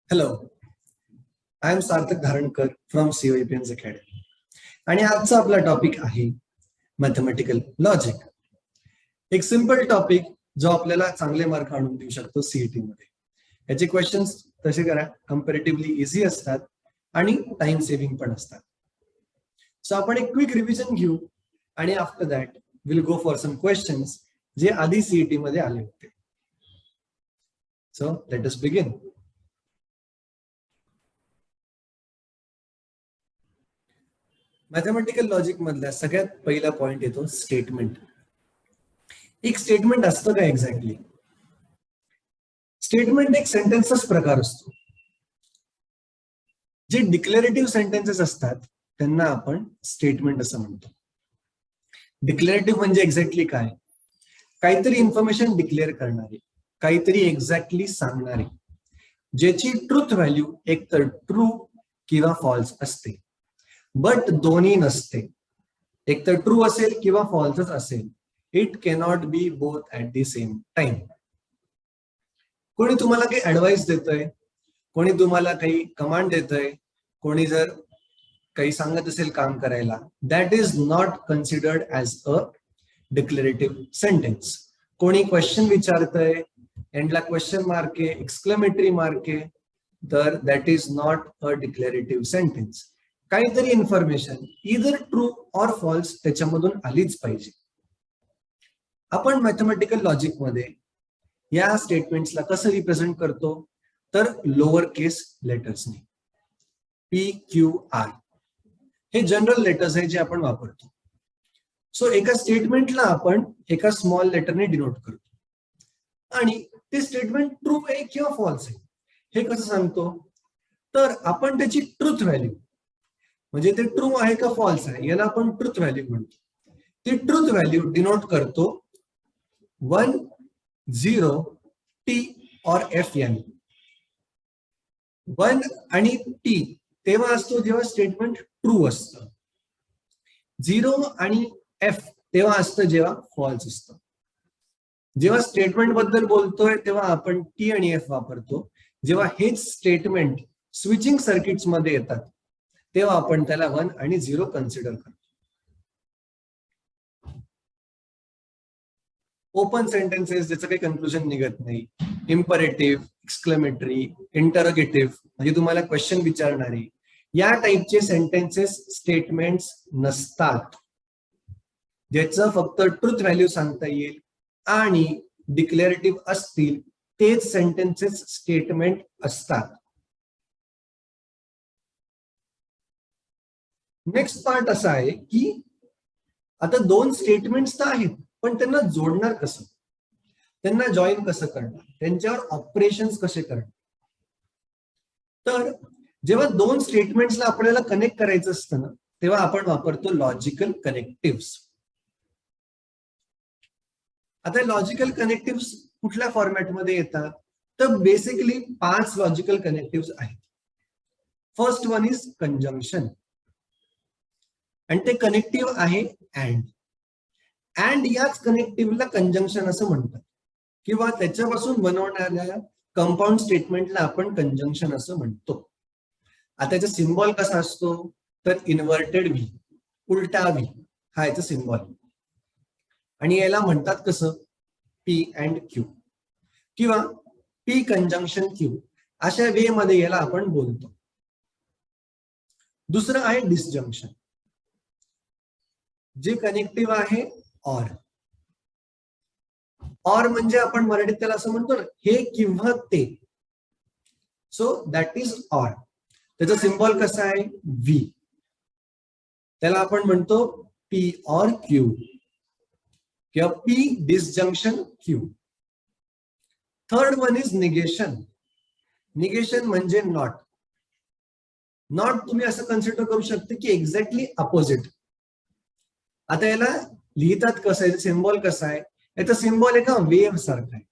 Hello, I am Sarthak Dharankar from COEPN's Academy. आणि आजचा आपला टॉपिक आहे मॅथमेटिकल लॉजिक. एक सिंपल टॉपिक जो आपल्याला चांगले मार्क आणून देऊ शकतो सीईटी मध्ये. याचे क्वेश्चन्स तसे करा कंपॅरेटिव्हली इझी असतात आणि टाइम सेव्हिंग पण असतात. सो आपण एक क्विक रिव्हिजन घेऊ आणि after that will go for some questions जे आधी सीईटी मध्ये आले होते. So let us begin. Mathematical logic मधला सगळ्यात पहिला पॉइंट येतो स्टेटमेंट. एक स्टेटमेंट असतं का एक्झॅक्टली? स्टेटमेंट एक सेंटेन्सचाच प्रकार असतो. जे डिक्लेरेटिव्ह सेंटेन्सेस असतात त्यांना आपण स्टेटमेंट असं म्हणतो. डिक्लेरेटिव्ह म्हणजे एक्झॅक्टली काय? काहीतरी इन्फॉर्मेशन डिक्लेअर करणारे, काहीतरी एक्झॅक्टली सांगणारे, ज्याची ट्रुथ व्हॅल्यू एकतर ट्रू किंवा फॉल्स असते, बट दोन्ही नसते. एक तर ट्रू असेल किंवा फॉल्सच असेल. It cannot B both at the same time. कोणी तुम्हाला काही ऍडवाइस देतोय, कोणी तुम्हाला काही कमांड देतोय, कोणी जर काही सांगत असेल काम करायला, that is not considered as a declarative sentence. कोणी क्वेश्चन विचारतंय, एंडला क्वेश्चन मार्क आहे, एक्सक्लेमेटरी मार्क आहे, तर that is not a declarative sentence. काहीतरी इन्फॉर्मेशन इधर ट्रू ऑर फॉल्स त्याच्यामधून आलीच पाहिजे. आपण मॅथमेटिकल लॉजिक मध्ये या स्टेटमेंट्सला कसं रिप्रेझेंट करतो, तर लोअर केस लेटर्सनी. PQR हे जनरल लेटर्स आहे जे आपण वापरतो. सो एका स्टेटमेंटला आपण एका स्मॉल लेटरने डिनोट करतो आणि ते स्टेटमेंट ट्रू आहे किंवा फॉल्स आहे हे कसं सांगतो, तर आपण त्याची ट्रुथ व्हॅल्यू म्हणजे ते ट्रू आहे का फॉल्स आहे याला आपण ट्रुथ व्हॅल्यू म्हणतो. ती ट्रुथ व्हॅल्यू डिनोट करतो 1, 0, T और F याने. 1 आणि T तेव्हा असतो जेव्हा स्टेटमेंट ट्रू असतं. 0 आणि F तेव्हा असतं जेव्हा फॉल्स असतं. जेव्हा स्टेटमेंट बद्दल बोलतोय तेव्हा आपण T आणि F वापरतो. जेव्हा हेच स्टेटमेंट स्विचिंग सर्किट्स मध्ये येतात तेव्हा आपण त्याला 1 आणि 0 कन्सिडर करतो. ओपन सेंटेन्सेस ज्याचं काही कन्क्लुजन निघत नाही, इम्परेटिव्ह, एक्सक्लेमेटरी, इंटरोगेटिव्ह म्हणजे तुम्हाला क्वेश्चन विचारणारे, या टाईपचे सेंटेन्सेस स्टेटमेंट्स नसतात. ज्याचं फक्त ट्रुथ व्हॅल्यू सांगता येईल आणि डिक्लेरेटिव्ह असतील तेच सेंटेन्सेस स्टेटमेंट असतात. नेक्स्ट पार्ट असा आहे की आता दोन स्टेटमेंट्स तर आहेत, पण त्यांना जोडणार कसं, त्यांना जॉईन कसं करणार, त्यांच्यावर ऑपरेशन्स कसे करणार. तर जेव्हा दोन स्टेटमेंट्सला आपल्याला कनेक्ट करायचं असतं ना, तेव्हा आपण वापरतो लॉजिकल कनेक्टिव्स. आता लॉजिकल कनेक्टिव्स कुठल्या फॉर्मॅटमध्ये येतात, तर बेसिकली 5 लॉजिकल कनेक्टिव्स आहेत. फर्स्ट वन इज कंजंक्शन आणि ते कनेक्टिव्ह आहे अँड याच कनेक्टिव्हला कंजंक्शन असं म्हणतात किंवा त्याच्यापासून बनवणाऱ्या कंपाऊंड स्टेटमेंटला आपण कंजंक्शन असं म्हणतो. आता याचा सिम्बॉल कसा असतो, तर इन्व्हर्टेड व्ही, उलटा व्ही हा याचा सिम्बॉल. आणि याला म्हणतात कसं, P अँड Q किंवा P कंजंक्शन Q अशा वे मध्ये याला आपण बोलतो. दुसरं आहे डिसजंक्शन, जे कनेक्टिव्ह आहे ऑर म्हणजे आपण मराठीत त्याला असं म्हणतो ना, हे किंवा ते. So that is or. त्याचा सिम्बॉल कसा आहे, व्ही. त्याला आपण म्हणतो P और Q किंवा P disjunction Q. Third one is negation. Negation म्हणजे नॉट. तुम्ही असं कन्सिडर करू शकता की एक्झॅक्टली अपोजिट. आता याला लिहितात कसं आहे, सिम्बॉल कसा आहे, याचा सिम्बॉल एका वेव्ह सारखा आहे.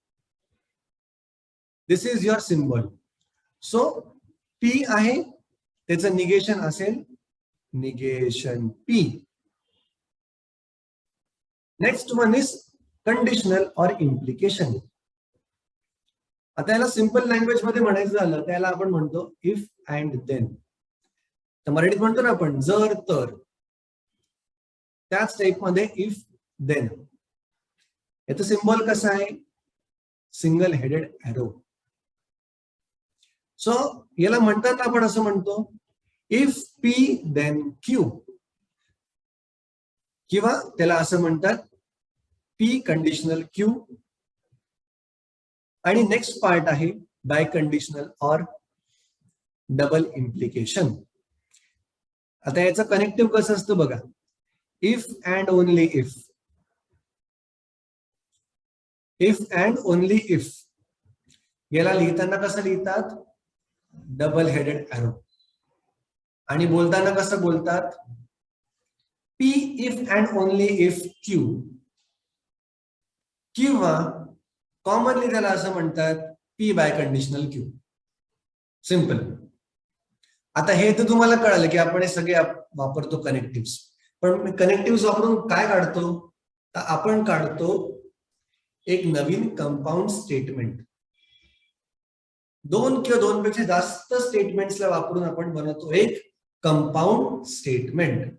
This is your symbol. So P आहे, त्याचं निगेशन असेल negation P. Next one is conditional or implication. आता याला सिंपल लँग्वेज मध्ये म्हणायचं झालं त्याला आपण म्हणतो इफ अँड देन. तर मराठीत म्हणतो ना आपण जर तर, त्याच टाईपमध्ये इफ देन. याचं सिम्बॉल कसं आहे? Single headed arrow. सो याला म्हणताना आपण असं म्हणतो इफ पी देन क्यू, किंवा त्याला असं म्हणतात पी कंडिशनल क्यू. आणि नेक्स्ट पार्ट आहे biconditional or double implication. आता याचं कनेक्टिव्ह कसं असतं बघा, if and only if. If and only if याला लिहिताना कसं लिहितात? Double headed arrow. आणि बोलताना कसं बोलतात? P if and only if Q, किंवा कॉमनली त्याला असं म्हणतात P biconditional Q. Simple. आता हे तर तुम्हाला कळालं की आपण हे सगळे वापरतो कनेक्टिव्ह. पण कनेक्टिव्ह वापरून काय काढतो? तर आपण काढतो एक नवीन कंपाऊंड स्टेटमेंट. दोन किंवा दोनपेक्षा जास्त स्टेटमेंट्सला वापरून आपण बनवतो एक कंपाऊंड स्टेटमेंट.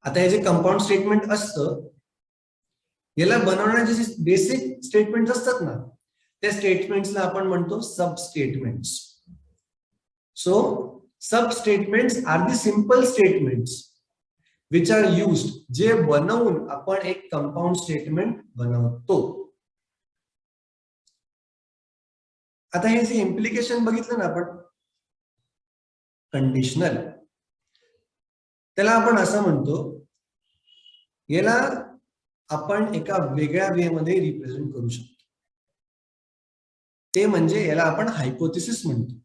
आता हे जे कंपाऊंड स्टेटमेंट असतं याला बनवण्याचे जे बेसिक स्टेटमेंट असतात ना, त्या स्टेटमेंट्सला आपण म्हणतो sub statements. So sub statements are the simple statements which are used, जे बनवून आपण एक कंपाऊंड स्टेटमेंट बनवतो. आता हे जे इम्प्लिकेशन बघितलं ना आपण कंडिशनल, त्याला आपण असं म्हणतो, याला आपण एका वेगळ्या वे मध्ये रिप्रेझेंट करू शकतो. ते म्हणजे याला आपण हायपोथेसिस म्हणतो.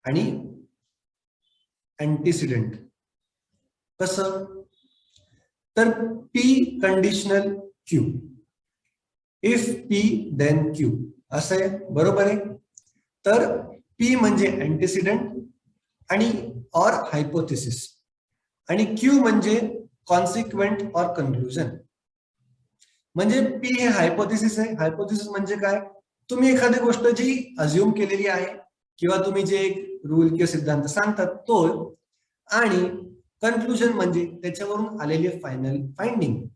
आणि अँटीसिडेंट कसं? तर P conditional Q, if P then Q असं आहे, बरोबर आहे. तर पी म्हणजे अँटीसिडेंट आणि ऑर हायपोथेसिस, आणि क्यू म्हणजे कॉन्सिक्वेंट ऑर कन्क्लुजन. म्हणजे पी हे हायपोथेसिस आहे. हायपोथेसिस म्हणजे काय? तुम्ही एखादी गोष्ट जी अज्युम केलेली आहे किंवा तुम्ही जे एक रूल किंवा सिद्धांत सांगतात तो, आणि कन्क्लुजन म्हणजे त्याच्यावरून आलेली final finding.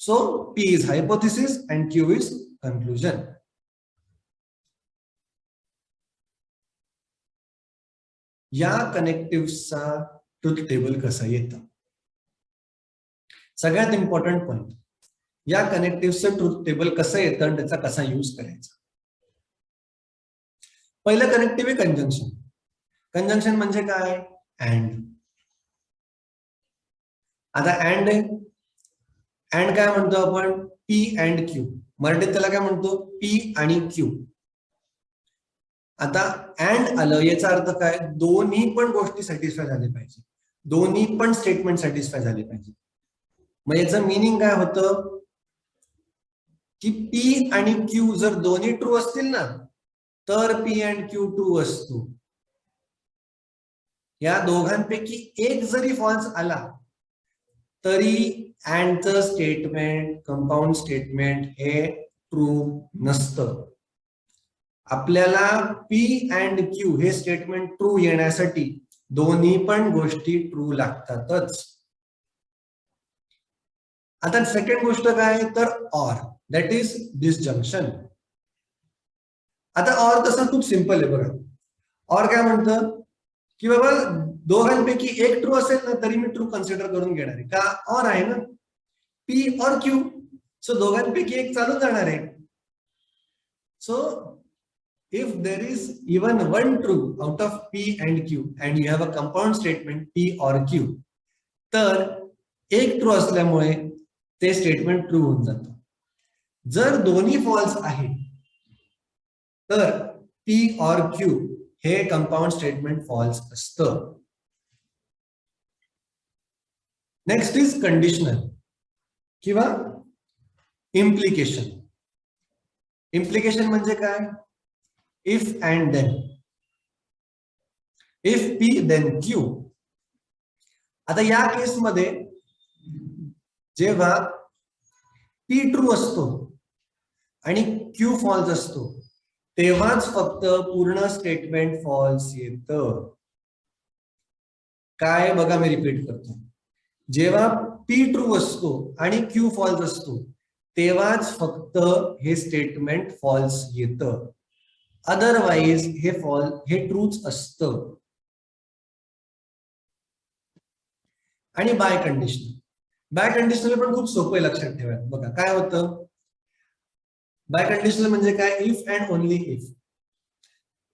So P is hypothesis and Q is conclusion. या कनेक्टिव्हचा ट्रुथ टेबल कसं येतं? सगळ्यात इम्पॉर्टंट पॉइंट, या कनेक्टिव्हचं ट्रुथ टेबल कसं येतं आणि त्याचा कसा यूज करायचा. पहिलं कनेक्टिव्ह आहे कंजंक्शन. कंजंक्शन म्हणजे काय? अँड. आता अँड आहे, अँड काय म्हणतो आपण? P and Q. मराठीत त्याला काय म्हणतो? पी आणि क्यू. आता अँड आलं याचा अर्थ काय? दोन्ही पण गोष्टी सॅटिस्फाय झाले पाहिजे, दोन्ही पण स्टेटमेंट सॅटिस्फाय झाले पाहिजे. मग याचं मिनिंग काय होतं की पी आणि क्यू जर दोन्ही ट्रू असतील ना तर पी अँड क्यू ट्रू असतो. या दोघांपैकी एक जरी फॉल्स आला तरी अँडचं स्टेटमेंट, कंपाऊंड स्टेटमेंट हे ट्रू नसतं. आपल्याला पी अँड क्यू हे स्टेटमेंट ट्रू येण्यासाठी दोन्ही पण गोष्टी ट्रू लागतातच. आता सेकंड गोष्ट काय? तर ऑर, दॅट इज डिसजंक्शन. आता ऑर तसं खूप सिंपल आहे बघा. ऑर काय म्हणतं की बाबा दोघांपैकी एक ट्रू असेल ना तरी मी ट्रू कन्सिडर करून घेणार आहे. का? ऑर आहे ना, पी और क्यू. सो दोघांपैकी एक चालू जाणार आहे. So if there is even one true out of P and Q and you have a compound statement P or Q, तर एक ट्रू असल्यामुळे ते स्टेटमेंट ट्रू होऊन जातं. जर दोन्ही फॉल्स आहे तर P और Q हे कंपाऊंड स्टेटमेंट फॉल्स असतं. नेक्स्ट इज कंडिशनल किंवा इम्प्लिकेशन. इम्प्लिकेशन म्हणजे काय? If and then. If P then Q. आता या केसमध्ये जेव्हा P ट्रू असतो आणि Q फॉल्स असतो तेव्हाच फक्त पूर्ण स्टेटमेंट फॉल्स येतं. काय बघा, मी रिपीट करतो. जेव्हा P ट्रू असतो आणि Q फॉल्स असतो तेव्हाच फक्त हे स्टेटमेंट फॉल्स येतं. अदरवाईज हे ट्रूच असतं. आणि बाय कंडिशनल पण खूप सोपं आहे लक्षात ठेवायला. बघा काय होतं, बाय कंडिशनल म्हणजे काय, इफ अँड ओनली इफ.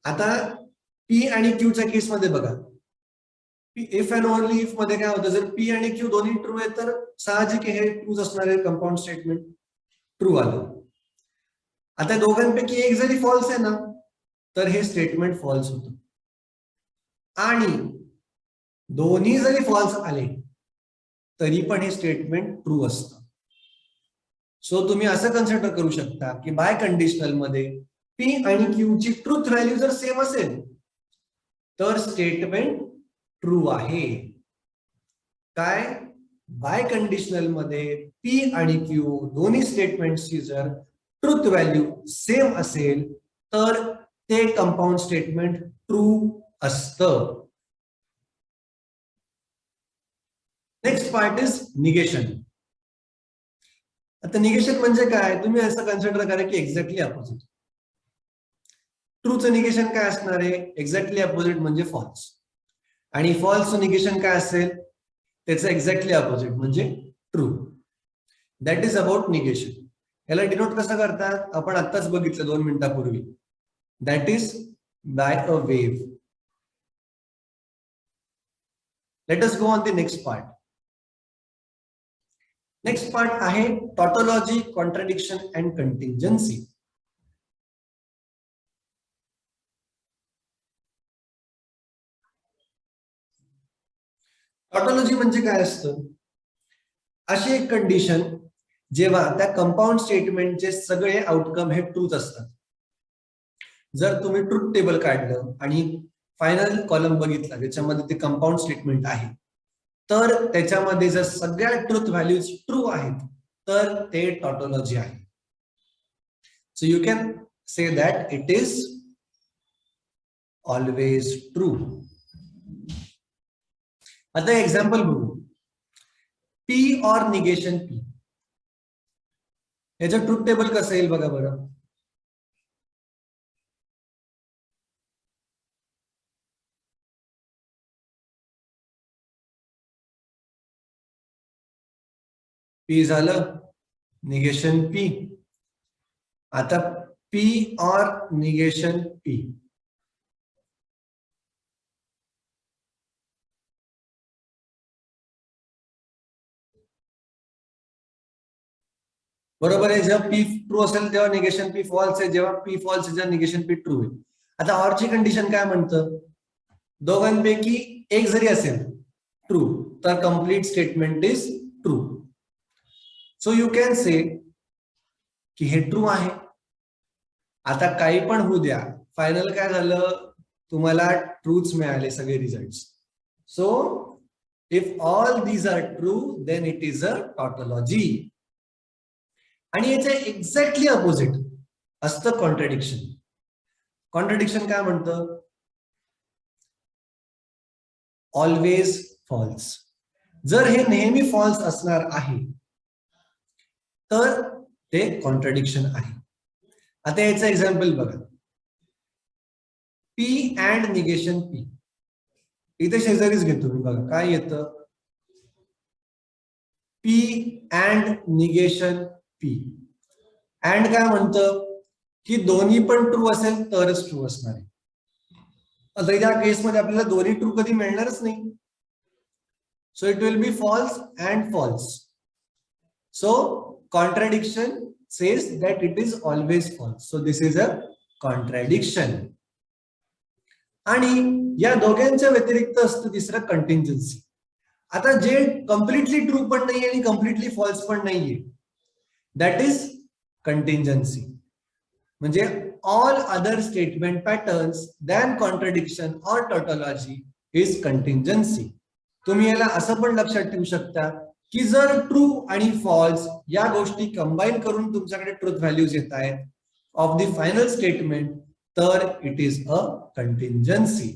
आता P आणि Q च्या केसमध्ये बघा, इफ अँड ओनली इफ मध्ये काय होतं, जर P आणि Q दोन्ही ट्रू आहे तर साहजिक हे ट्रूच असणार आहे, कंपाऊंड स्टेटमेंट ट्रू आलं. आता दोघांपैकी एक जरी फॉल्स आहे ना तर हे स्टेटमेंट फॉल्स होतं. आणि दोन्ही जरी फॉल्स आले तरी पण हे स्टेटमेंट ट्रू असतं. सो तुम्ही असं कन्सिडर करू शकता की बाय कंडिशनल मध्ये P आणि Q ची ट्रूथ व्हॅल्यू जर सेम असेल तर स्टेटमेंट ट्रू आहे. काय, बाय कंडिशनल मध्ये P आणि Q दोन्ही स्टेटमेंटची जर ट्रूथ व्हॅल्यू सेम असेल तर ते कंपाऊंड स्टेटमेंट ट्रू असतं. Next part is negation. आता निगेशन म्हणजे काय, तुम्ही असं कन्सिडर करा की एक्झॅक्टली अपोजिट. ट्रूचं निगेशन काय असणार आहे, एक्झॅक्टली अपोजिट म्हणजे फॉल्स. आणि फॉल्सचं निगेशन काय असेल, त्याचं एक्झॅक्टली अपोजिट म्हणजे true. That is about negation. याला डिनोट कसं करतात आपण आत्ताच बघितलं 2 मिनिटापूर्वी. That is by a wave. Let us go on the next part. Next part आहे tautology, contradiction and contingency. Tautology म्हणजे काय असतं, अशी एक कंडिशन जेव्हा त्या कंपाऊंड स्टेटमेंटचे सगळे आउटकम हे ट्रूच असतात. जर तुम्ही ट्रूथ टेबल काढलं आणि फायनल कॉलम बघितला ज्याच्यामध्ये ते कंपाऊंड स्टेटमेंट आहे तर त्याच्यामध्ये जर सगळ्या ट्रूथ व्हॅल्यूज ट्रू आहेत तर ते टॉटोलॉजी आहे. So you can say that it is always true. आता एक्झाम्पल बघू. P और निगेशन P, याचं ट्रूथ टेबल कसं येईल बघा बरं. P झालं, निगेशन P. आता P और निगेशन P. बरोबर आहे. जेव्हा P ट्रू असेल तेव्हा निगेशन P फॉल्स आहे, जेव्हा P फॉल्स आहे तेव्हा निगेशन P ट्रू आहे. आता ऑरची कंडिशन काय म्हणतं, दोघांपैकी एक जरी असेल ट्रू तर complete statement is true. So you can say की हे ट्रू आहे. आता काही पण होऊ द्या, फायनल काय झालं, तुम्हाला ट्रूच मिळाले सगळे result. So if all these are true then it is a tautology. आणि याचे एक्झॅक्टली अपोजिट असतं कॉन्ट्रडिक्शन. कॉन्ट्रडिक्शन काय म्हणतं, ऑलवेज फॉल्स. जर हे नेहमी फॉल्स असणार आहे तर ते कॉन्ट्रडिक्शन आहे. आता याचं एक्झाम्पल बघा. P and negation P. इथे शेजारीच घेतो मी, बघा काय येतं, P and negation P. And काय म्हणतं की दोन्ही पण ट्रू असेल तरच ट्रू असणार आहे. आता या केसमध्ये आपल्याला दोन्ही ट्रू कधी मिळणारच नाही. So it will be false and false. So contradiction says that it is always false. So this is a contradiction. आणि या दोघांच्या व्यतिरिक्त असतं तिसरं कंटिंजन्सी. आता जे कम्प्लिटली ट्रू पण नाहीये आणि कम्प्लिटली फॉल्स पण नाहीये, दॅट इज कंटिंजन्सी. म्हणजे all other statement patterns than contradiction और टॉटोलॉजी इज कंटिंजन्सी. तुम्ही याला असं पण लक्षात ठेवू शकता की जर ट्रू आणि फॉल्स या गोष्टी कंबाईन करून तुमच्याकडे ट्रूथ व्हॅल्यूज येत आहेत ऑफ द फायनल स्टेटमेंट, तर it is a contingency.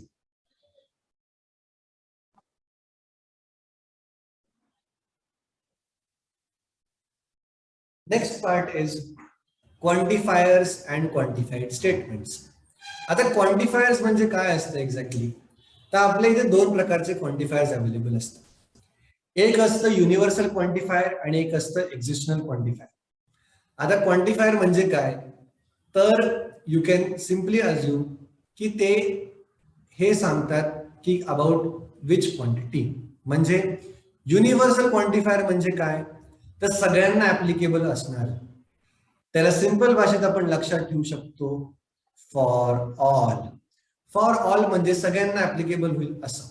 Next part is quantifiers and quantified statements. आता क्वांटिफायर्स म्हणजे काय असतं एक्झॅक्टली, तर आपल्या इथे दोन प्रकारचे क्वांटिफायर्स अवेलेबल असतात. एक असतं युनिव्हर्सल क्वांटिफायर आणि एक असतं एक्झिस्टनल क्वांटिफायर. आता क्वांटिफायर म्हणजे काय, तर यू कॅन सिम्पली अज्युम की ते हे सांगतात की अबाउट विच क्वांटिटी. म्हणजे युनिव्हर्सल क्वांटिफायर म्हणजे काय, तर सगळ्यांना ऍप्लिकेबल असणार. त्याला सिंपल भाषेत आपण लक्षात ठेवू शकतो फॉर ऑल. फॉर ऑल म्हणजे सगळ्यांना ऍप्लिकेबल होईल असं,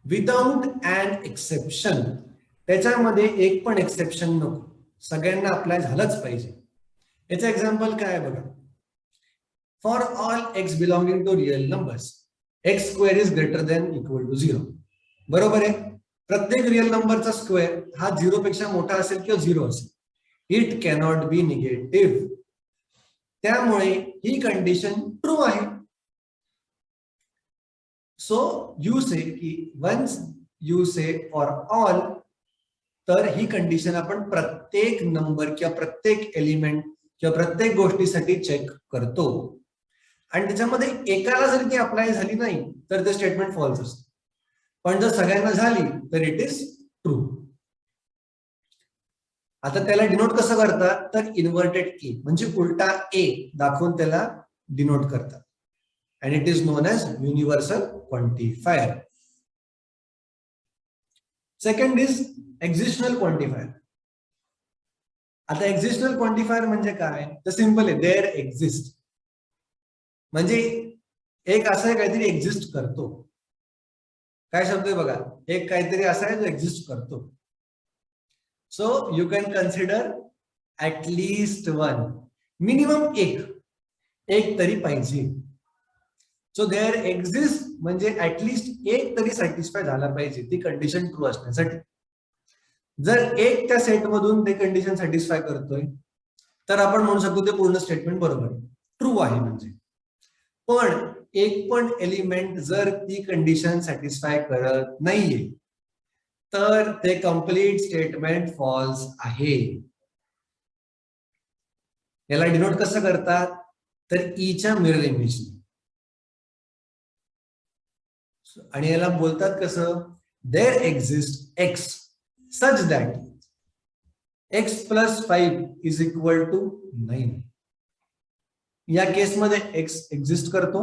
विदाउट अन एक्सेप्शन. त्याच्यामध्ये एक पण एक्सेप्शन नको, सगळ्यांना अप्लाय झालंच पाहिजे. याचं एक्झाम्पल काय आहे बघा. For all X belonging to real numbers, X square is greater than equal to 0. बरोबर आहे. प्रत्येक रिअल नंबरचा स्क्वेअर हा 0 पेक्षा मोठा असेल किंवा 0 असेल. It cannot be negative. त्यामुळे ही कंडिशन ट्रू आहे. सो यू से की once you say for all, तर ही कंडिशन आपण प्रत्येक नंबर किंवा प्रत्येक एलिमेंट किंवा प्रत्येक गोष्टीसाठी चेक करतो. आणि त्याच्यामध्ये एकाला जर ती अप्लाय झाली नाही तर ते स्टेटमेंट फॉल्स असतं. पण जर सगळ्यांना झाली तर इट इज ट्रू. आता त्याला डिनोट कसं करतात, तर इन्व्हर्टेड ए म्हणजे उलटा ए दाखवून त्याला डिनोट करतात. and it is known as universal quantifier. Second is existential quantifier. आता existential quantifier म्हणजे काय, तर सिंपल आहे, देअर एक्झिस्ट. म्हणजे एक असं काहीतरी एक्झिस्ट करतो. काय शब्द आहे बघा, एक काहीतरी असा आहे जो एक्झिस्ट करतो. So you can consider at least one, minimum एक तरी पाहिजे. सो देअर एक्झिस्ट म्हणजे ऍटलीस्ट एक तरी सॅटिस्फाय झाला पाहिजे ती कंडिशन ट्रू असण्यासाठी. जर एक त्या सेट मधून ते कंडिशन सॅटिस्फाय करतोय तर आपण म्हणू शकतो ते पूर्ण स्टेटमेंट बरोबर ट्रू आहे. म्हणजे पण एक पण एलिमेंट जर ती कंडिशन सॅटिस्फाय करत नाहीये तर ते कम्प्लीट स्टेटमेंट फॉल्स आहे. याला डिनोट कसं करतात, तर ईच्या मिरर इमेज. आणि याला बोलतात कसं, there exist X such that X plus 5 is equal to 9. या केसमध्ये एक्स एक्झिस्ट करतो.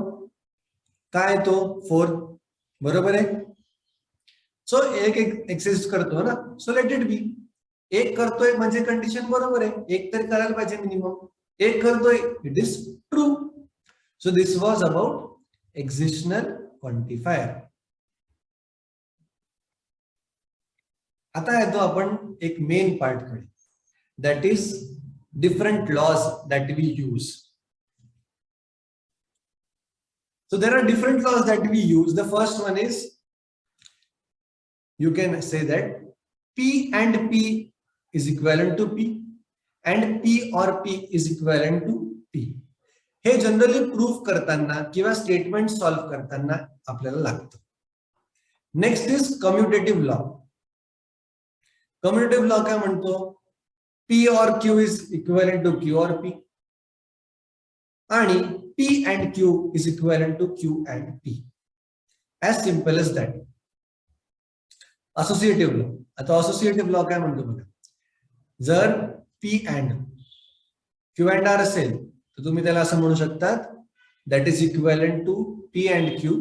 काय तो 4, बरोबर आहे. सो एक एक्झिस्ट करतो ना, सो लेट इट बी. एक करतोय म्हणजे कंडिशन बरोबर आहे, एक तरी करायला पाहिजे मिनिमम. एक करतोय, it is true. So this was about existential quantifier. आता येतो आपण एक मेन पार्ट कडे, that is different laws that we use. So there are different laws that we use. The first one is, you can say that P and P is equivalent to P and P or P is equivalent to P. हे generally proof करताना किंवा statement solve करताना आपल्याला लागतं. Next is commutative law. Commutative law काय म्हणतो, P or Q is equivalent to Q or P आणि P and Q is equivalent to Q and P. As simple as that. Associative law. आता associative law काय म्हणतो बघा, जर P and Q and R असेल तर तुम्ही त्याला असं म्हणू शकतात, that is equivalent to P and Q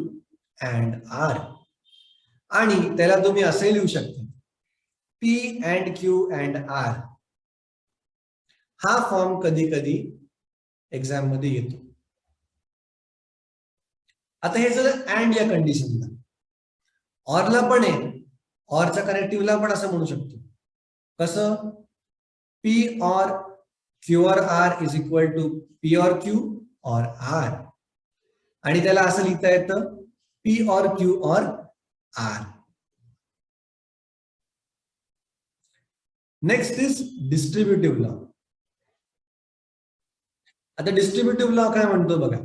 and R. आणि त्याला तुम्ही असे लिहू शकता, P and Q and R. हा फॉर्म कधी कधी एक्झाम मध्ये येतो. आता हे झालं अँड या कंडिशनला. ऑरला पण आहे, ऑरच्या कनेक्टिव्हला पण असं म्हणू शकतो. कसं, P or Q or R is equal to P or Q or R. आणि त्याला असं लिहिता येतं P or Q or R. Next is distributive law. आता डिस्ट्रीब्युटिव्ह लॉ काय म्हणतो बघा,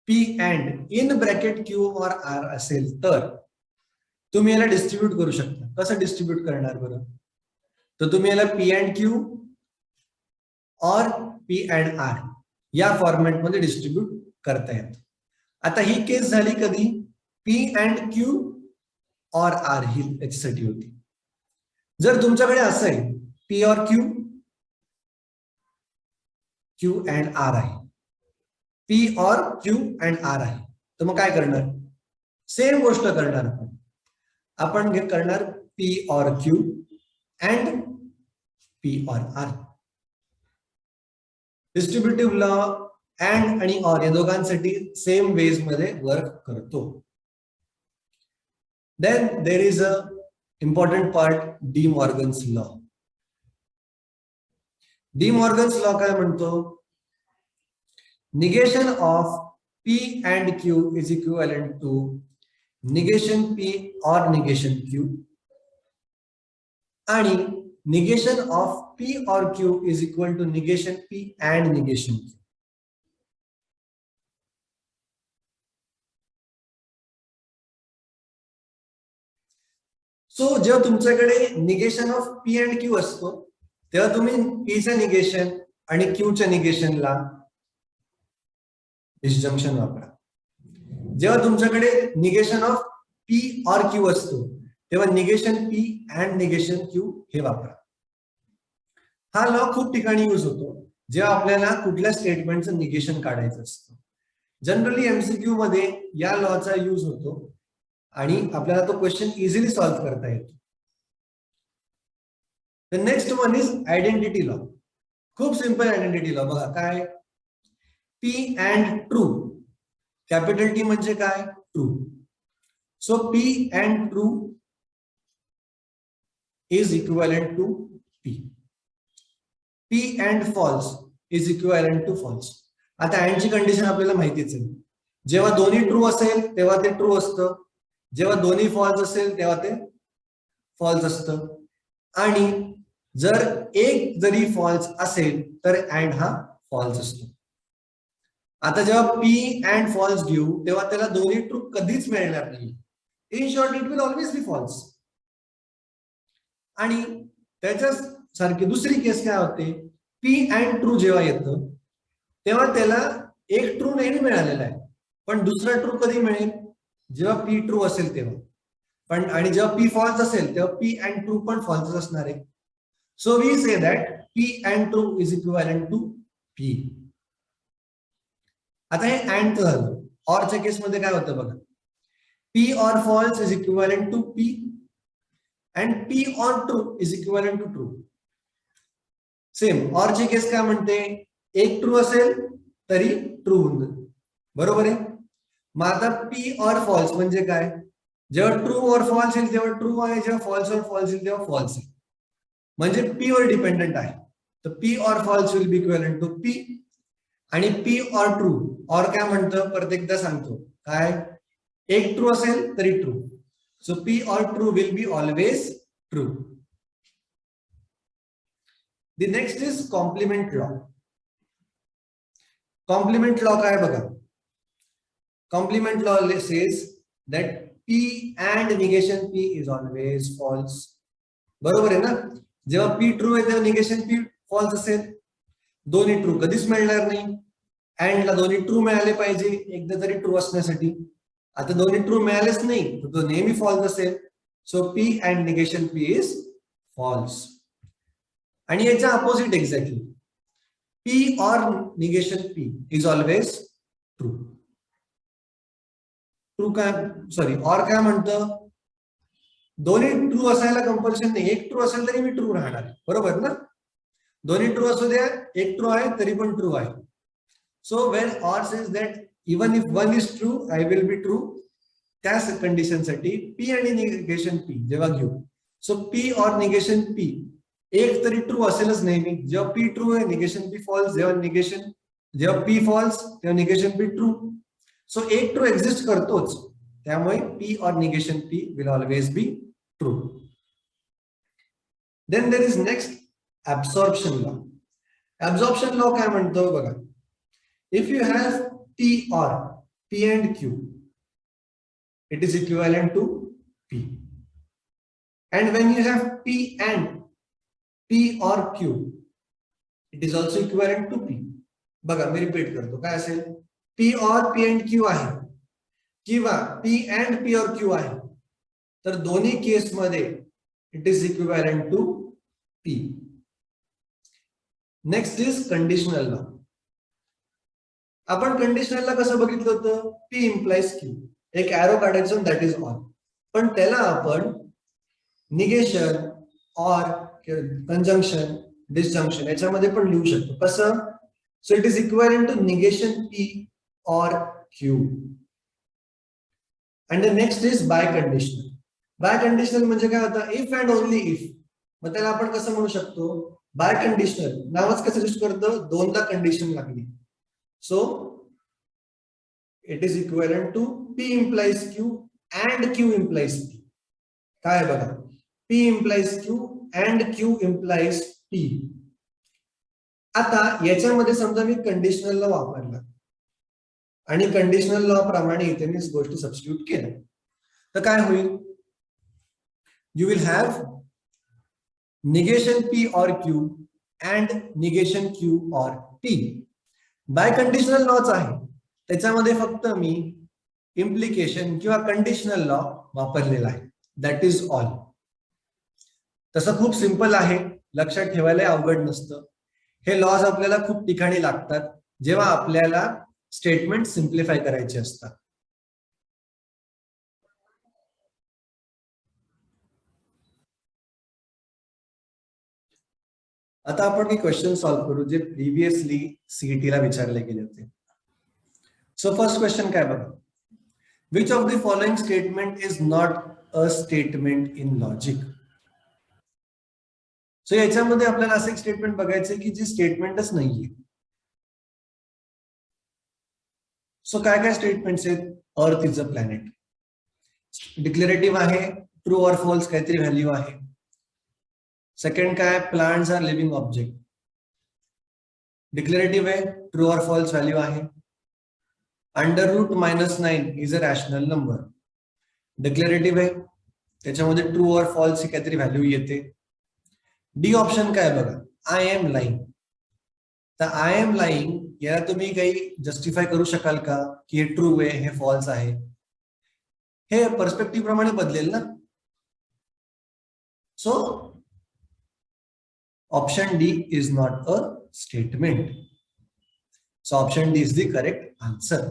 P and in bracket Q और आर असेल तर तुम्ही याला डिस्ट्रीब्यूट करू शकता. कसं डिस्ट्रीब्यूट करणार बरं, तर तुम्ही याला पी अँड क्यू और पी अँड आर या फॉर्मॅट मध्ये डिस्ट्रीब्यूट करता येतं. आता ही केस झाली कधी, पी अँड क्यू और आर ही याच्यासाठी होती. जर तुमच्याकडे असेल P or Q, Q and R आहे, P or Q and R आहे, तर मग काय करणार, सेम गोष्ट करणार आपण करणार P or Q and P or R. Distributive law and आणि ऑर या दोघांसाठी सेम वेज मध्ये वर्क करतो. Then there is a important part, De Morgan's law. De Morgan's law काय म्हणतो, negation of P and Q is equivalent to negation P or negation Q, आणि negation of P or Q is equal to negation P and negation Q. So जेव्हा तुमच्याकडे negation of P and Q असतो तेव्हा तुम्ही पीचं negation आणि क्यूच्या निगेशनला disjunction वापरा. जेव्हा तुमच्याकडे negation of P or Q असतो तेव्हा negation P and negation Q हे वापरा. हा लॉ खूप ठिकाणी यूज होतो जेव्हा आपल्याला कुठल्या स्टेटमेंटचं निगेशन काढायचं असतं. जनरली एमसीक्यू मध्ये या लॉचा यूज होतो आणि आपल्याला तो क्वेश्चन इझिली सॉल्व्ह करता येतो. The next one is identity law. खूप सिंपल आयडेंटिटी लॉ बघा काय, P and true, capital T म्हणजे काय, true. So P and true is equivalent to P. P and false is equivalent to false. आता and ची condition आपल्याला माहितीच आहे, जेव्हा दोन्ही ट्रू असेल तेव्हा ते ट्रू असतं, जेव्हा दोन्ही फॉल्स असेल तेव्हा ते फॉल्स असतं, आणि जर एक जरी फॉल्स असेल तर अँड हा फॉल्स असतो. आता जेव्हा पी अँड फॉल्स घेऊ तेव्हा त्याला दोन्ही ट्रू कधीच मिळणार नाही. In short it will always be false. आणि त्याच्या सारखी दुसरी केस काय होते, पी अँड ट्रू जेव्हा येतं तेव्हा त्याला एक ट्रू नेहमी मिळालेला आहे, पण दुसरा ट्रू कधी मिळेल, जेव्हा पी ट्रू असेल तेव्हा. पण आणि जेव्हा पी फॉल्स असेल तेव्हा पी अँड ट्रू पण फॉल्स असणार आहे. So we say that P and true is equivalent to P. आता हे अँड झालं. ऑरच्या केसमध्ये काय होतं बघा, P or false is equivalent to P and P or true is equivalent to true. Same ऑरची केस काय म्हणते, एक ट्रू असेल तरी ट्रू होऊन जाईल, बरोबर आहे. मग आता पी और फॉल्स म्हणजे काय, जेव्हा ट्रू और फॉल्स येईल तेव्हा ट्रू आहे, जेव्हा फॉल्स और फॉल्स येईल तेव्हा फॉल्स आहे, म्हणजे पी वर डिपेंडेंट आहे. तर P or false will be equivalent to P. आणि पी और ट्रू, और काय म्हणतं परत एकदा सांगतो, काय, एक ट्रू असेल तरी true. So P or true will be always true. The next is complement law. Complement law काय बघा, complement law says that P and negation P is always false. बरोबर आहे ना. जेव्हा P ट्रू आहे तेव्हा निगेशन P फॉल्स असेल. दोन्ही ट्रू कधीच मिळणार नाही. अँड ला दोन्ही ट्रू मिळाले पाहिजे एकदा तरी ट्रू असण्यासाठी. आता दोन्ही ट्रू मिळालेच नाही तर तो नेहमी फॉल्स असेल. So P and negation P is false. आणि याच्या opposite exactly, P or negation P is always true. True काय, सॉरी, और काय म्हणतं, दोन्ही ट्रू असायला कंपल्शन नाही, एक ट्रू असेल तरी मी ट्रू राहणार, बरोबर ना. दोन्ही ट्रू असू द्या, एक ट्रू आहे तरी पण ट्रू आहे. So when or says that even if one is true I will be true, त्या कंडिशन साठी पी आणि निगेशन पी जेव्हा घेऊ, so P or negation P एक तरी ट्रू असेलच नेहमी. जेव्हा पी ट्रू आहे निगेशन पी फॉल्स, जेव्हा पी फॉल्स तेव्हा निगेशन पी ट्रू. सो एक ट्रू एक्झिस्ट करतोच, त्यामुळे P or negation P will always be true. Then there is next absorption law. Absorption law काय म्हणतो बघा, if you have P or P and Q, it is equivalent to P. And when you have P and P or Q, it is also equivalent to P. बघा मी repeat करतो, काय असेल, P or P and Q आहे किंवा P and P or Q आहे, तर दोन्ही case मध्ये it is equivalent to P. Next is conditional law. आपण कंडिशनलला कसं बघितलं होतं, P इम्प्लाइज Q, एक एरो काढायचं, दॅट इज ऑल. पण त्याला आपण निगेशन और कंजंक्शन डिसजंक्शन याच्यामध्ये पण लिहू शकतो. कसं, so it is equivalent to negation P or Q. And the next is biconditional. Biconditional म्हणजे काय होतं, इफ अँड ओनली इफ. मग त्याला आपण कसं म्हणू शकतो, बाय कंडिशनल नावच कसं सजेस्ट करतं, दोनदा कंडिशन लागली. So it is equivalent to P implies Q and Q implies P. काय बघा, P implies Q and Q implies P. आता याच्यामध्ये समजा मी कंडिशनल लॉ वापरला आणि कंडिशनल लॉ प्रमाणे इथे मी गोष्टी सबस्टिट्यूट केल्या, तर काय होईल, you will have negation P or Q and negation Q or P. By conditional लॉच आहे, त्याच्यामध्ये फक्त मी इम्प्लिकेशन किंवा कंडिशनल लॉ वापरलेला आहे, दॅट इज ऑल. तसं खूप सिंपल आहे, लक्षात ठेवायला अवघड नसतं. हे लॉज आपल्याला खूप ठिकाणी लागतात जेव्हा आपल्याला स्टेटमेंट सिम्प्लिफाय करायचे असतात. आता आपण काही क्वेश्चन सॉल्व्ह करू जे प्रिव्हियसली सीईटी ला विचारले गेले होते. सो फर्स्ट क्वेश्चन काय बघा, which of the following statement is not a statement in logic. So याच्यामध्ये आपल्याला असं एक स्टेटमेंट बघायचं की जी स्टेटमेंटच नाहीये. सो काय काय स्टेटमेंट्स आहेत, earth is a planet, declarative आहे, ट्रू और फॉल्स काहीतरी व्हॅल्यू आहे. सेकंड काय, plants are living object, declarative आहे, ट्रू और फॉल्स व्हॅल्यू आहे. √-9 is a rational number, declarative आहे, त्याच्यामध्ये ट्रू और फॉल्स ही काहीतरी व्हॅल्यू येते. डी ऑप्शन काय बघा, आय एम लाईंग. तर आय एम लाईंग याला तुम्ही काही जस्टिफाय करू शकाल का की हे ट्रू आहे हे फॉल्स आहे, हे पर्स्पेक्टिव्ह प्रमाणे बदलेल ना. So option D is not a statement. So option D is the correct answer.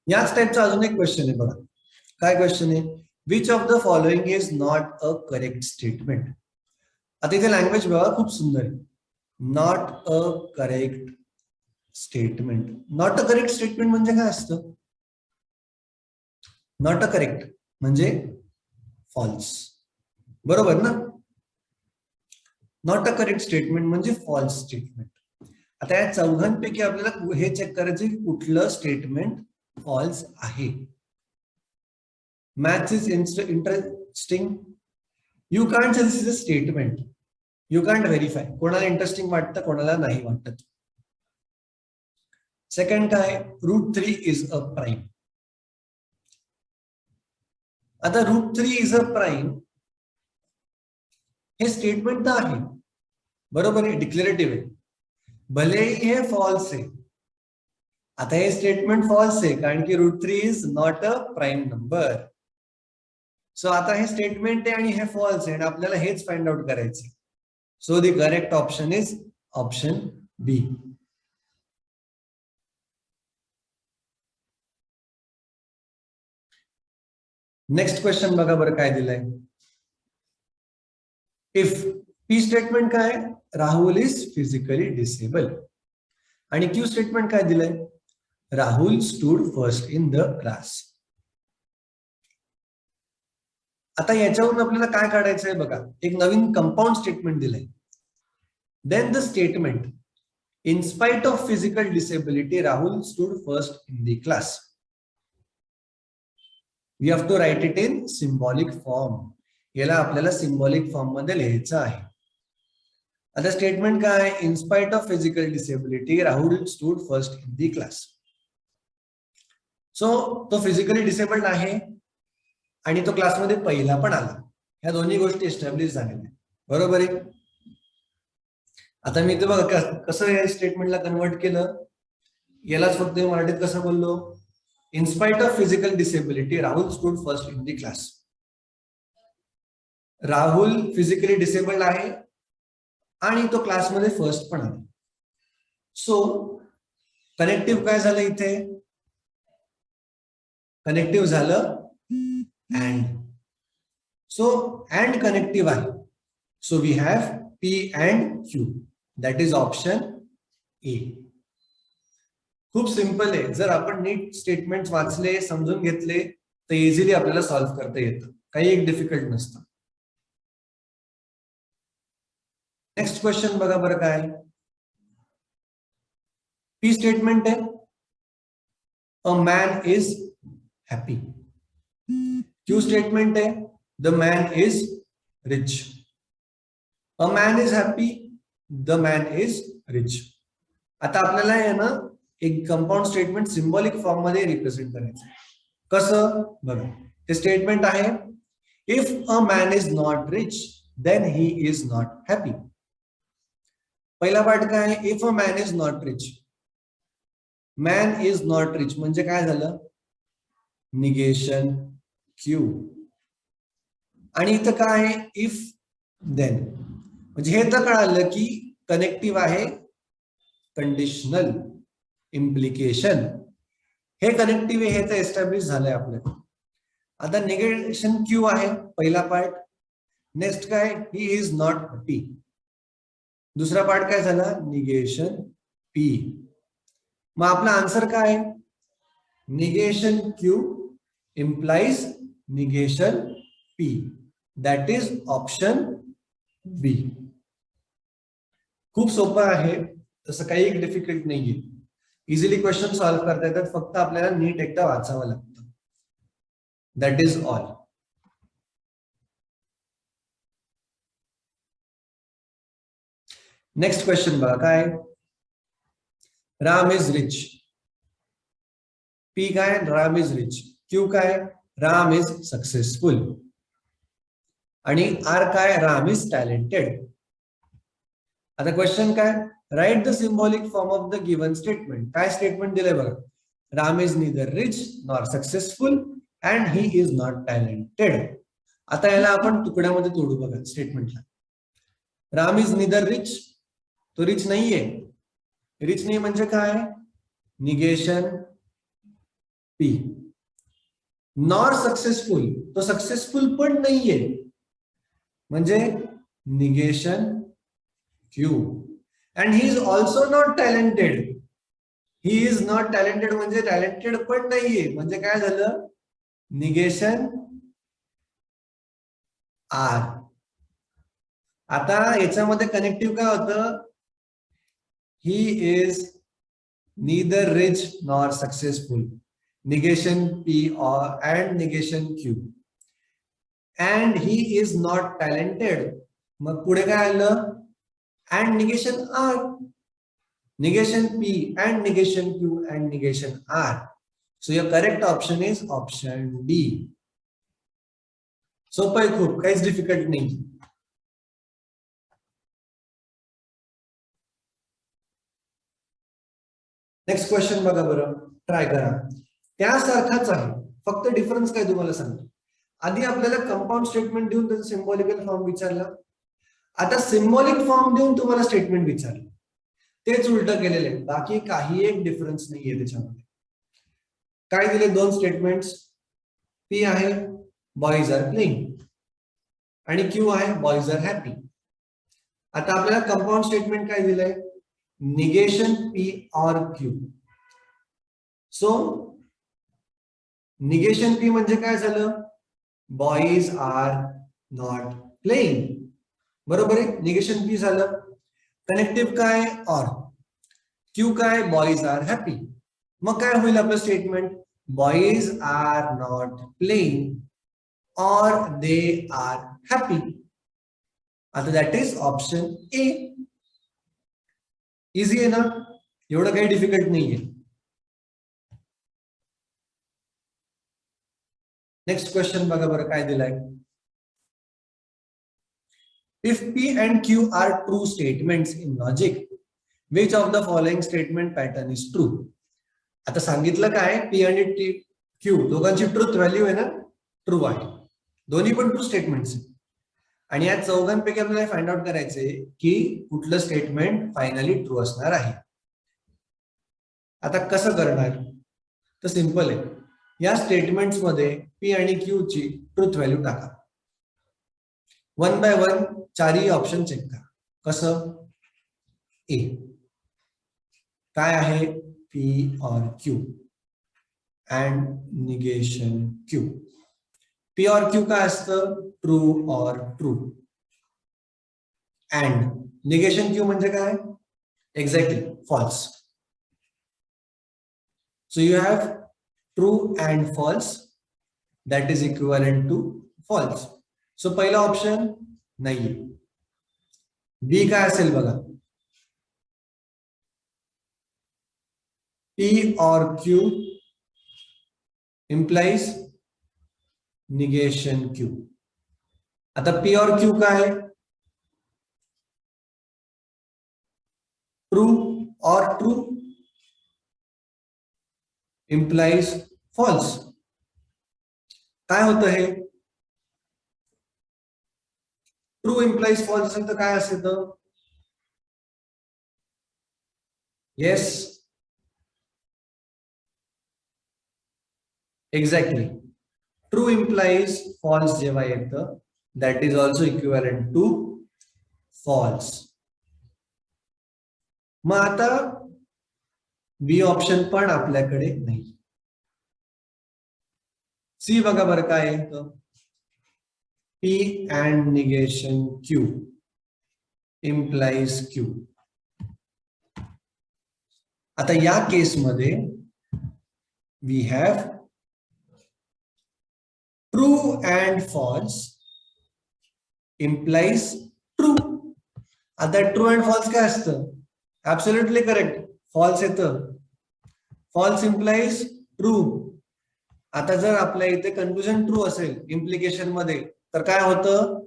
याच टाइपचा अजून एक क्वेश्चन आहे बघा, काय क्वेश्चन आहे, which of the following is not a correct statement. आता इथे लँग्वेज बघा खूप सुंदर आहे, not a correct statement. Not a correct statement म्हणजे काय असतं, नॉट अ करेक्ट म्हणजे फॉल्स, बरोबर ना. नॉट अ करेक्ट स्टेटमेंट म्हणजे फॉल्स स्टेटमेंट. आता या चौघांपैकी आपल्याला हे चेक करायचं की कुठलं स्टेटमेंट फॉल्स आहे. Maths is interesting, you can't say this is a statement, you can't verify. कोणाला इंटरेस्टिंग वाटतं, कोणाला नाही वाटत. सेकंड काय, √3 इज अ प्राईम. आता √3 इज अ प्राईम हे स्टेटमेंट तर आहे, बरोबर आहे, डिक्लेरेटिव्ह आहे, भलेही हे फॉल्स आहे. आता हे स्टेटमेंट फॉल्स आहे कारण की √3 is not a prime number. So आता हे स्टेटमेंट आहे आणि हे फॉल्स आहे आणि आपल्याला हेच फाइंड आउट करायचं. So the correct option is option B. Next question बघा बरं काय दिलंय. इफ पी स्टेटमेंट काय, राहुल इज फिजिकली डिसेबल, आणि क्यू स्टेटमेंट काय दिलंय, Rahul stood first in the class. आता याच्यावरून आपल्याला काय काढायचंय बघा, एक नवीन कंपाऊंड स्टेटमेंट दिलंय. Then the statement, in spite of physical disability Rahul stood first in the class. We have to write it in symbolic form. याला आपल्याला सिम्बॉलिक फॉर्म मध्ये लिहायचं आहे. आता स्टेटमेंट काय? In spite of physical disability Rahul stood first in the class. So तो physically disabled आहे आणि तो क्लासमध्ये पहिला पण आला. ह्या दोन्ही गोष्टी एस्टॅब्लिश झालेल्या, बरोबर आहे. आता मी इथे बघा कसं या स्टेटमेंटला कन्वर्ट केलं. यालाच फक्त मराठीत कसं बोललो? In spite of physical disability Rahul stood first in the class. Rahul physically disabled आहे आणि तो क्लासमध्ये फर्स्ट पण आला. सो कनेक्टिव्ह काय झालं इथे? कनेक्टिव्ह झालं अँड. सो अँड कनेक्टिव्ह आहे. So we have P and Q. That is option A. खूप सिंपल आहे. जर आपण नीट स्टेटमेंट वाचले, समजून घेतले तर इझिली आपल्याला सॉल्व्ह करता येतं. काही एक डिफिकल्ट नसतं. नेक्स्ट क्वेश्चन बघा बरं काय. पी स्टेटमेंट आहे, a man is happy. Q statement आहे, the man is rich. A man is happy, the man is rich. आता आपल्याला आहे ना एक कंपाऊंड स्टेटमेंट सिम्बॉलिक फॉर्म मध्ये रिप्रेझेंट करायचं. कसं बघा, ते स्टेटमेंट आहे, if a man is not rich then he is not happy. पहिला पार्ट काय? If a man is not rich. Man is not rich म्हणजे काय झालं? Negation Q. आणि इथं काय आहे? If then. म्हणजे हे तर कळालं की कनेक्टिव्ह आहे, कंडिशनल, इम्प्लिकेशन. हे कनेक्टिव्ह आहे, हे तर एस्टॅब्लिश झालंय आपल्याला. आता निगेशन क्यू आहे पहिला पार्ट. नेक्स्ट काय? He is not happy. दुसरा पार्ट काय झाला? Negation P. मग आपला आन्सर काय? Negation Q implies negation P. That is option B. खूप सोपं आहे, तसं काही एक डिफिकल्ट नाहीये. इझिली क्वेश्चन सॉल्व्ह करता येतात, फक्त आपल्याला नीट एकदा वाचावं लागतं. That is all. Next question बघा काय. Ram is rich. पी काय? Ram is rich. क्यू काय? Ram is successful. आणि आर काय? Ram is talented. आता क्वेश्चन काय? Write the symbolic form of the given statement. काय स्टेटमेंट दिलंय बघा. Ram is neither rich nor successful and he is not talented. आता याला आपण तुकड्यामध्ये तोडू बघा स्टेटमेंटला. राम इज निदर रिच, तो रिच नाहीये. रिच नाही म्हणजे काय? Negation P. नॉर सक्सेसफुल, तो सक्सेसफुल पण नाहीये म्हणजे negation Q. And he is also not talented. He is not talented म्हणजे टॅलेंटेड पण नाहीये म्हणजे काय झालं? Negation R. आता याच्यामध्ये कनेक्टिव्ह काय होतं? He is neither rich nor successful. Negation P or and negation Q. And he is not talented. मग पुढे काय आलं? And negation R. Negation P and negation Q and negation R. So your correct option is option D. सोपं आहे खूप, काहीच difficult नाही. Next question बघा बरं, ट्राय करा. त्यासारखाच आहे, फक्त डिफरन्स काय तुम्हाला सांगतो. आधी आपल्याला कंपाऊंड स्टेटमेंट देऊन त्याचा सिम्बॉलिकल फॉर्म विचारला. आता सिम्बॉलिक फॉर्म देऊन तुम्हाला स्टेटमेंट विचारलं. तेच उलट केलेलं आहे, बाकी काही एक डिफरन्स नाहीये त्याच्यामध्ये. काय दिले? दोन स्टेटमेंट्स. पी आहे बॉईज आर प्लेइंग आणि क्यू आहे बॉईज आर हॅपी. आता आपल्याला कंपाऊंड स्टेटमेंट काय दिलंय? negation P or Q. So negation P म्हणजे काय झालं? boys are not playing. बरोबर आहे, निगेशन P झालं. कनेक्टिव्ह काय? or. Q काय? boys are happy. मग काय होईल आपलं statement? boys are not playing or they are happy. आता that is option A. Easy आहे ना, एवढं काही डिफिकल्ट नाहीये. नेक्स्ट क्वेश्चन बघा बरं काय दिलाय. If P and Q are true statements in logic, which of the following statement pattern is true? आता सांगितलं काय, P आणि Q दोघांची ट्रुथ व्हॅल्यू आहे ना, ट्रू आहे. दोन्ही पण ट्रू स्टेटमेंट्स आहेत. आणि या चौघांपैकी आपल्याला फाइंड आउट करायचंय की कुठलं स्टेटमेंट फायनली ट्रू असणार आहे. आता कसं करणार, तर सिंपल आहे. या स्टेटमेंट्स मध्ये P आणि Q ची ट्रुथ व्हॅल्यू टाका. 1 by 1 चारही ऑप्शन चेक करा. कसं, ए काय आहे, P or Q and negation Q. P or Q काय असतं, true or true. and negation Q म्हणजे काय, exactly false. So you have true and false, that is equivalent to false. So पहिला option नाही. बी काय असेल बघा, P or Q implies negation Q. आता P or Q काय आहे, true or true implies false. काय होतं हे, ट्रू implies false असेल तर काय असेल, तर yes exactly. True implies false जेव्हा येतं, that is also equivalent to false. मग आता बी ऑप्शन पण आपल्याकडे नाही. सी बघा बरं काय येतं, P and negation Q implies Q. आता या केसमध्ये we have true and false implies true. आता true and false काय असतं, ऍब्सोल्युटली करेक्ट, फॉल्स येतं. False implies true. आता जर आपल्या इथे कन्क्लुजन ट्रू असेल इम्प्लिकेशन मध्ये, तर काय होतं,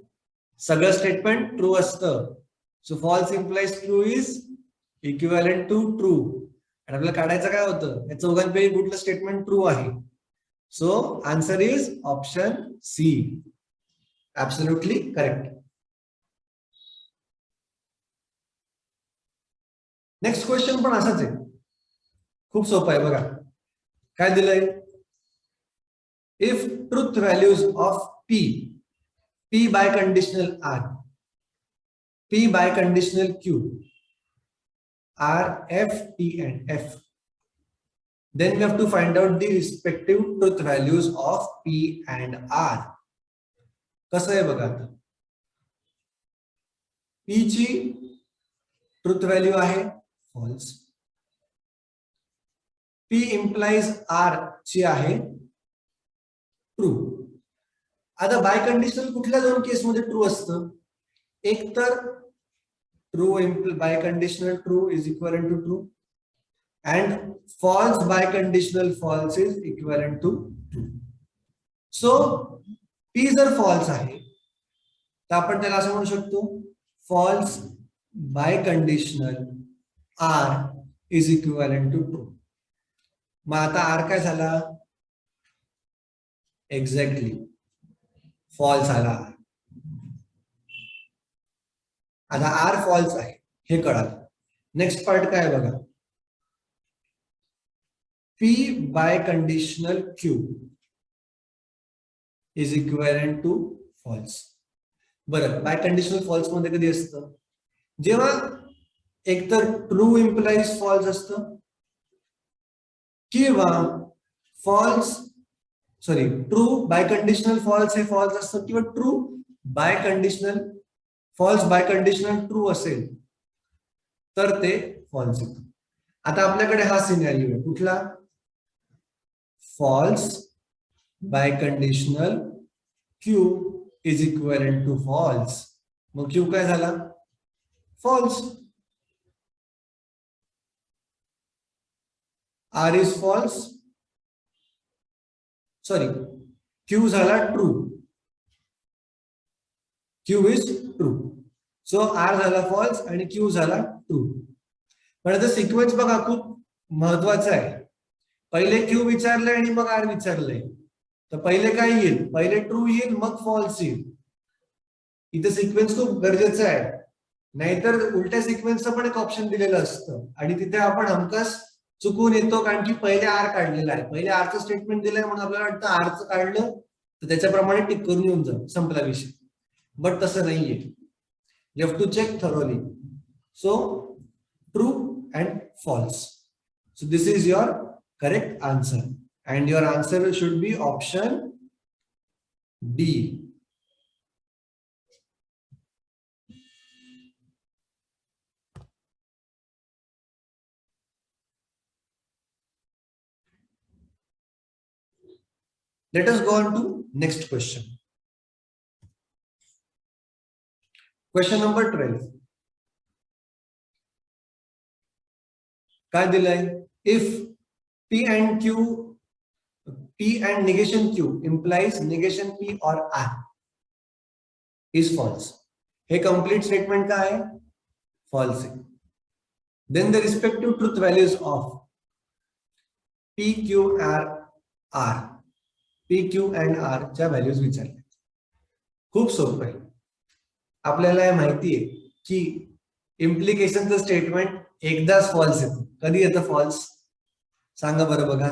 सगळं स्टेटमेंट ट्रू असतं. So false implies true is equivalent to true. आणि आपल्याला काढायचं काय होतं, या चौघांपैकी कुठलं स्टेटमेंट ट्रू आहे. So answer is option C, absolutely correct. Next question पण असाच आहे, खूप सोपं आहे बघा. काय दिलंय, if truth values of P by conditional R, P by conditional Q are F, T and F, then we have to find out the respective truth values of P and R. कसं आहे बघा, आता P ची truth value आहे false, P implies R ची आहे true. आता by conditional कुठल्या दोन केस मध्ये ट्रू असतं, एक तर true by conditional true is equal to true and false by conditional false is equal to true. So P जर फॉल्स आहे तर आपण त्याला असं म्हणू शकतो, false by conditional R is equal to true. मग आता R काय झाला, एक्झॅक्टली फॉल्स आला. आता R फॉल्स आहे हे कळालं. नेक्स्ट पार्ट काय बघा, P bye conditional Q is equivalent to false. बरं, बाय कंडिशनल फॉल्स मध्ये कधी असतं, जेव्हा एकतर ट्रू इम्प्लाइज फॉल्स असतं किंवा false true by conditional false हे फॉल्स असतं, किंवा true by conditional false by conditional true असेल तर ते फॉल्स येतं. आता आपल्याकडे हा सिनेरिओ आहे कुठला, false by conditional Q is equivalent to false. मग क्यू काय झाला? False. R is false, sorry, Q झाला true. Q is true. So R झाला फॉल्स आणि क्यू झाला ट्रू. पण आता सिक्वेन्स बघा खूप महत्वाचा आहे. पहिले क्यू विचारलंय आणि मग आर विचारलंय, तर पहिले काय येईल? पहिले ट्रू येईल मग फॉल्स येईल. इथे सिक्वेन्स खूप गरजेचं आहे, नाहीतर उलट्या सिक्वेन्सचं पण एक ऑप्शन दिलेलं असतं आणि तिथे आपण हमखास चुकून येतो, कारण की पहिले आर काढलेला आहे. पहिले आरचं स्टेटमेंट दिलंय म्हणून आपल्याला वाटतं आरचं काढलं तर त्याच्याप्रमाणे टिक करून येऊन जाऊ, संपला विषय. बट तसं नाहीये. You have to check thoroughly. So true and false. So this is your correct answer and your answer should be option D. Let us go on to next question. Question number 12. काय दिलंय? If P and Q, P and negation Q implies negation P or R is false. हे complete statement काय आहे? False आहे. Then the respective truth values of P, Q, R, P, Q and R च्या values विचारल्या. खूप सोपं आहे. आपल्याला माहिती आहे की इम्प्लिकेशनचं स्टेटमेंट एकदाच फॉल्स येतं. कधी येतं फॉल्स? सांगा बरं बघा.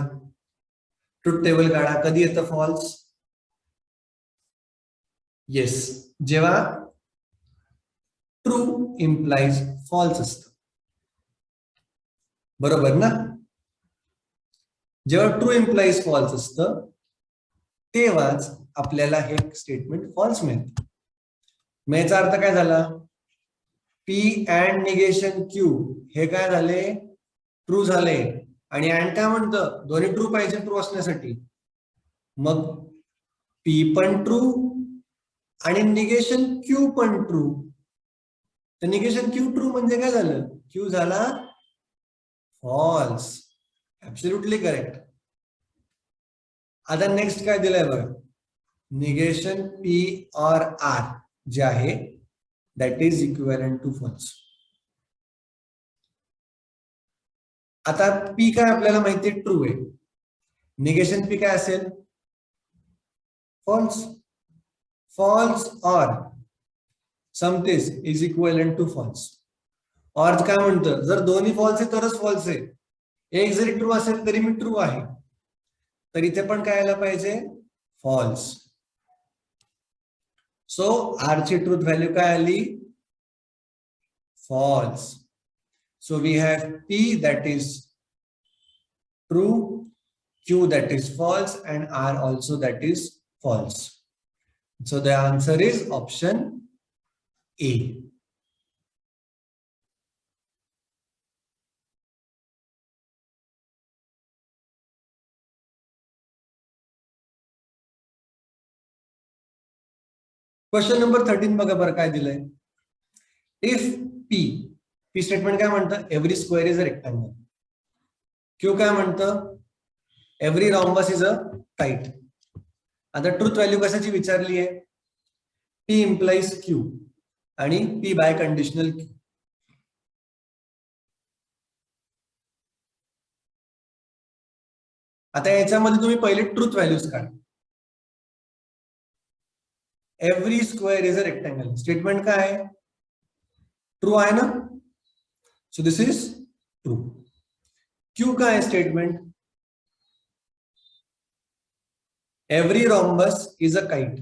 ट्रुथ टेबल काढा. कधी येतं फॉल्स? येस, जेव्हा ट्रू इम्प्लाइज फॉल्स असतं. बरोबर ना? जेव्हा ट्रू इम्प्लाइज फॉल्स असतं तेव्हाच आपल्याला हे स्टेटमेंट फॉल्स मिळतं. मग याचा अर्थ काय झाला? पी अँड निगेशन क्यू हे काय झाले? ट्रू झाले. आणि अँड काय म्हणतं? दोन्ही ट्रू पाहिजे ट्रू असण्यासाठी. मग पी पण ट्रू आणि निगेशन क्यू पण ट्रू. तर निगेशन क्यू ट्रू म्हणजे काय झालं? क्यू झाला फॉल्स. Absolutely correct. आता नेक्स्ट काय दिलंय बघा? निगेशन पी और आर जे आहे that is equivalent to false. आता पी काय आपल्याला माहिती आहे? ट्रू आहे. निगेशन पी काय असेल? फॉल्स. फॉल्स और समथिस इज इक्विव्हॅलंट टू फॉल्स. और काय म्हणतं? जर दोन्ही फॉल्स आहे तरच फॉल्स आहे. एक जरी ट्रू असेल तरी मी ट्रू आहे. तर इथे पण काय यायला पाहिजे? फॉल्स. सो आर ची ट्रूथ व्हॅल्यू काय आली? False. So we have P that is true, Q that is false, and R also that is false. So the answer is option A. Question number 13 बघा बरं काय दिलंय? If P statement काय म्हणतं? Every square is a rectangle. Q काय म्हणतं? Every rhombus is a kite. आता truth value कशाची विचारली आहे? पी इम्प्लाइज क्यू आणि पी बाय कंडिशनल क्यू. आता याच्यामध्ये तुम्ही पहिले ट्रूथ व्हॅल्यूज काढा. Every square is a rectangle statement काय आहे? ट्रू आहे ना? So this is true. Q का है statement? Every rhombus is a kite.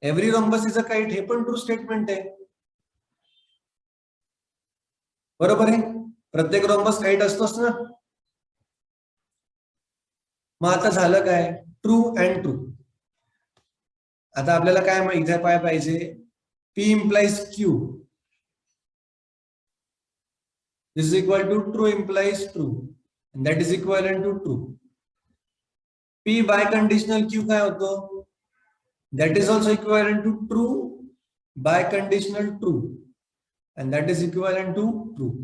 Every rhombus is a kite हे पण ट्रू स्टेटमेंट आहे. बरोबर आहे? प्रत्येक रॉम्बस काइट असतोच ना. मग आता झालं काय? True and true. आता आपल्याला काय इथे पाहिजे? P implies Q. This is equal to true implies true, and that is equivalent to true. P by conditional Q काय होतो? that is also equivalent to true by conditional true, and that is equivalent to true.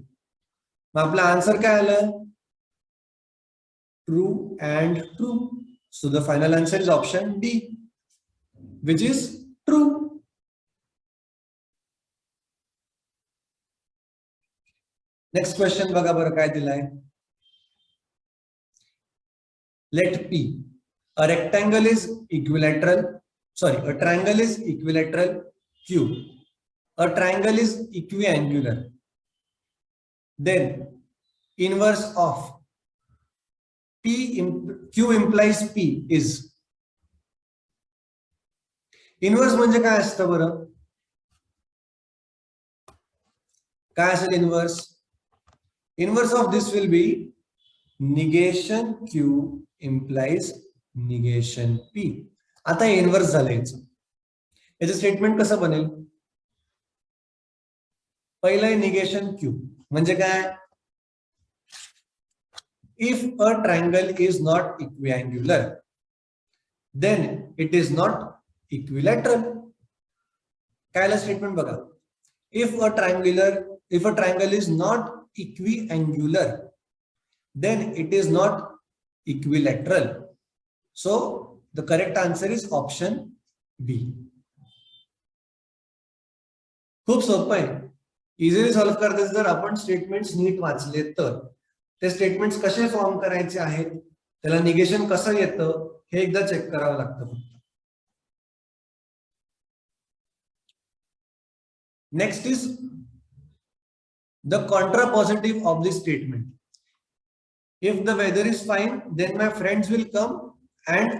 मग आपला answer काय आलं? True and true. So the final answer is option D, which is true. Next question बघा बरं काय दिलाय. Let P, a rectangle is equilateral, sorry, a triangle is equilateral, Q, a triangle is equiangular, then inverse of Q implies P is. Inverse म्हणजे काय असतं बरं? काय असेल inverse? Inverse of this will be negation Q implies negation P. आता inverse झालं याचं statement कसं बनेल? पहिलं आहे निगेशन Q म्हणजे काय? If a triangle is not equiangular, then it is not equilateral. काय स्टेटमेंट बघा. If a triangle is not equiangular, then it is not equilateral. So the correct answer is option B. खूप सोपं आहे. Easily solve करते जर आपण statements नीट वाचले तर. ते स्टेटमेंट्स कसे फॉर्म करायचे आहेत, त्याला निगेशन कसं येतं हे एकदा चेक करावं लागतं फक्त. Next is the contrapositive of this statement. If the weather is fine, then my friends will come and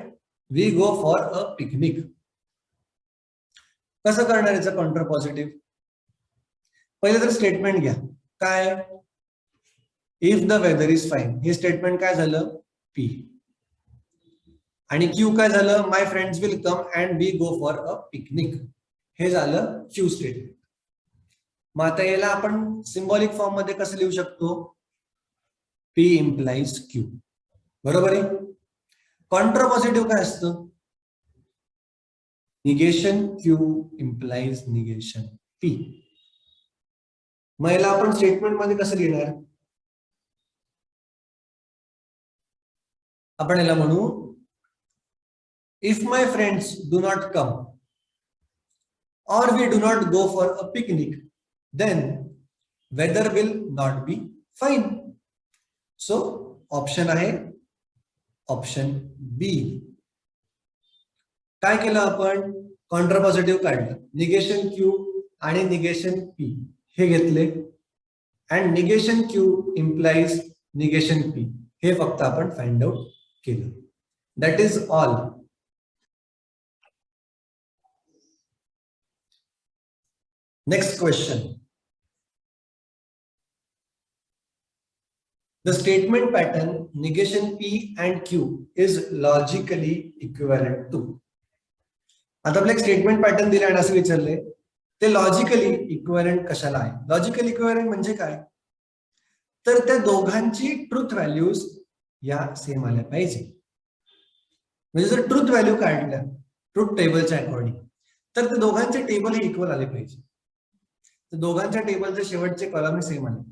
we go for a picnic. कसं करणार याचं कॉन्ट्रापॉझिटिव्ह? पहिले तर स्टेटमेंट घ्या. काय? If the weather is fine, हे स्टेटमेंट काय झालं? पी. आणि क्यू काय झालं? My friends will come and we go for a picnic, हे झालं क्यू स्टेटमेंट. मग आता याला आपण सिंबॉलिक फॉर्म मध्ये कसं लिहू शकतो? P implies Q. बरोबर आहे. कॉन्ट्रापॉझिटिव्ह काय असतं? Negation Q implies negation P. मग याला आपण स्टेटमेंट मध्ये कसं लिहिणार? आपण याला म्हणू if my friends do not come or we do not go for a picnic, then weather will not be fine. So option आहे ऑप्शन बी. काय केलं आपण? कॉन्ट्रापॉझिटिव्ह काढलं. निगेशन क्यू आणि निगेशन पी हे घेतले and negation Q implies negation P हे फक्त आपण फाइंड आउट केलं. That is all. Next question. The statement pattern negation P and Q is logically equivalent to. आता आपलं एक स्टेटमेंट पॅटर्न दिलं आणि असं विचारले ते लॉजिकली इक्विव्हॅलेंट कशाला आहे? लॉजिकली इक्विव्हॅलेंट म्हणजे काय? तर त्या दोघांची ट्रुथ व्हॅल्यूज या सेम आल्या पाहिजे. म्हणजे जर ट्रुथ व्हॅल्यू काढल्या ट्रुथ टेबलच्या अकॉर्डिंग तर त्या दोघांचे टेबल हे इक्वल आले पाहिजे. तर दोघांच्या टेबलचे शेवटचे कॉलम सेम आले.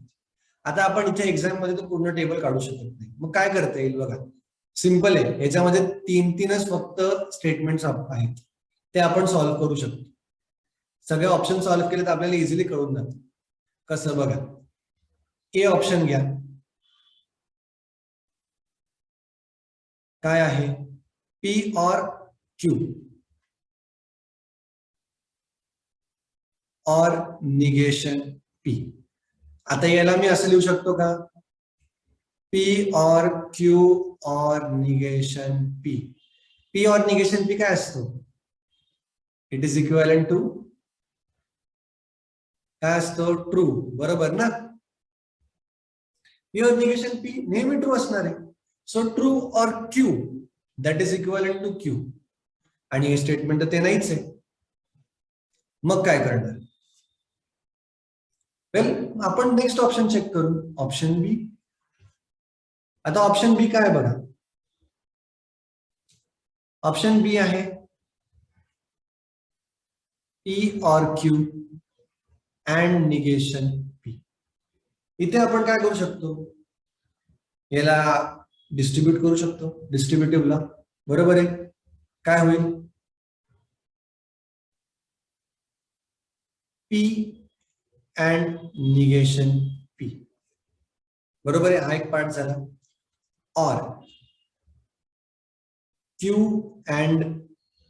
आता आपण इथे एक्झाम मध्ये तर पूर्ण टेबल काढू शकत नाही. मग काय करता येईल बघा. सिंपल आहे. याच्यामध्ये तीनच फक्त स्टेटमेंट्स आहेत ते आपण सॉल्व्ह करू शकतो. सगळे ऑप्शन सॉल्व्ह केले तर आपल्याला इझिली कळून जातं. कसं बघा. ए ऑप्शन घ्या. काय आहे? P or Q or negation P. आता याला मी असं लिहू शकतो का? P or Q or negation P. P or negation P काय असतो? इट इज इक्विव्हॅलेंट टू काय असतो? ट्रू. बरोबर ना? P और निगेशन P नेहमी ट्रू असणार आहे. So true or Q that is equivalent to Q. आणि हे स्टेटमेंट ते नाहीच आहे. मग काय करणार? वेल आपण नेक्स्ट ऑप्शन चेक करू. ऑप्शन बी. आता ऑप्शन बी काय बघा. ऑप्शन बी आहे P or Q and negation P. इथे आपण काय करू शकतो, याला डिस्ट्रीब्यूट करू शकतो डिस्ट्रीब्युटिव्हला, बरोबर आहे. काय होईल, P and negation P, बरोबर आहे, हा एक पार्ट झाला. और Q and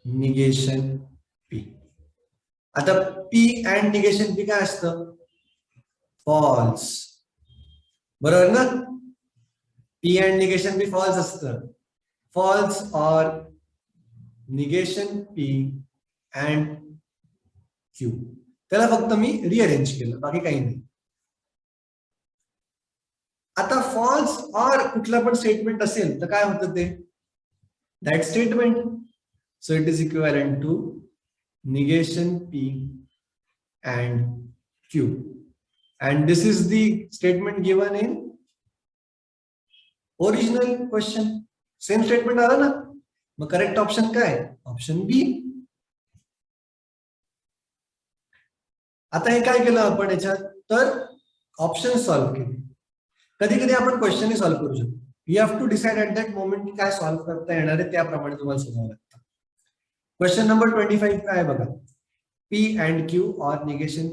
negation P. आता P and negation P काय असतं, फॉल्स, बरोबर ना. P and negation P false असतं. False or negation P and Q, त्याला फक्त मी रिअरेंज केलं, बाकी काही नाही. आता फॉल्स और कुठला पण स्टेटमेंट असेल तर काय होतं ते, that statement. So it is equivalent to negation P and Q, and this is the statement given in original question. Same statement आला ना, मग करेक्ट ऑप्शन काय, ऑप्शन बी. आता हे काय केलं आपण याच्यात, तर ऑप्शन सॉल्व्ह केले. कधी कधी आपण क्वेश्चन सॉल्व्ह करू शकतो. You have to decide at that moment की काय सॉल्व्ह करता येणार आहे, त्याप्रमाणे तुम्हाला सोडवावं लागतं. क्वेश्चन नंबर 25 काय बघा, P and Q or negation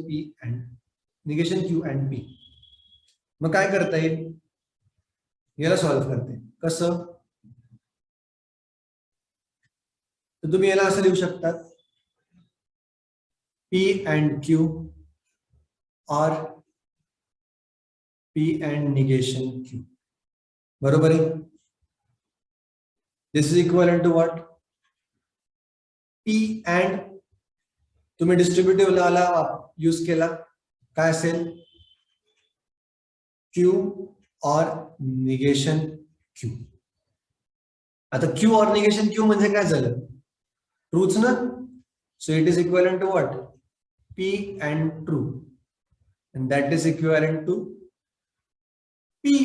Q and P. मग काय करता येईल, याला सॉल्व्ह करते कसं, तर तुम्ही याला असं लिहू शकतात, P and Q और P and negation Q, बरोबर आहे. This is equal to what, P and तुम्ही डिस्ट्रीब्युटिव्ह वाला यूज केला, काय असेल, Q और निगेशन Q. आता Q और निगेशन Q म्हणजे काय झालं, ट्रूच ना. So it is equivalent to what, P and true, and that is equivalent to P.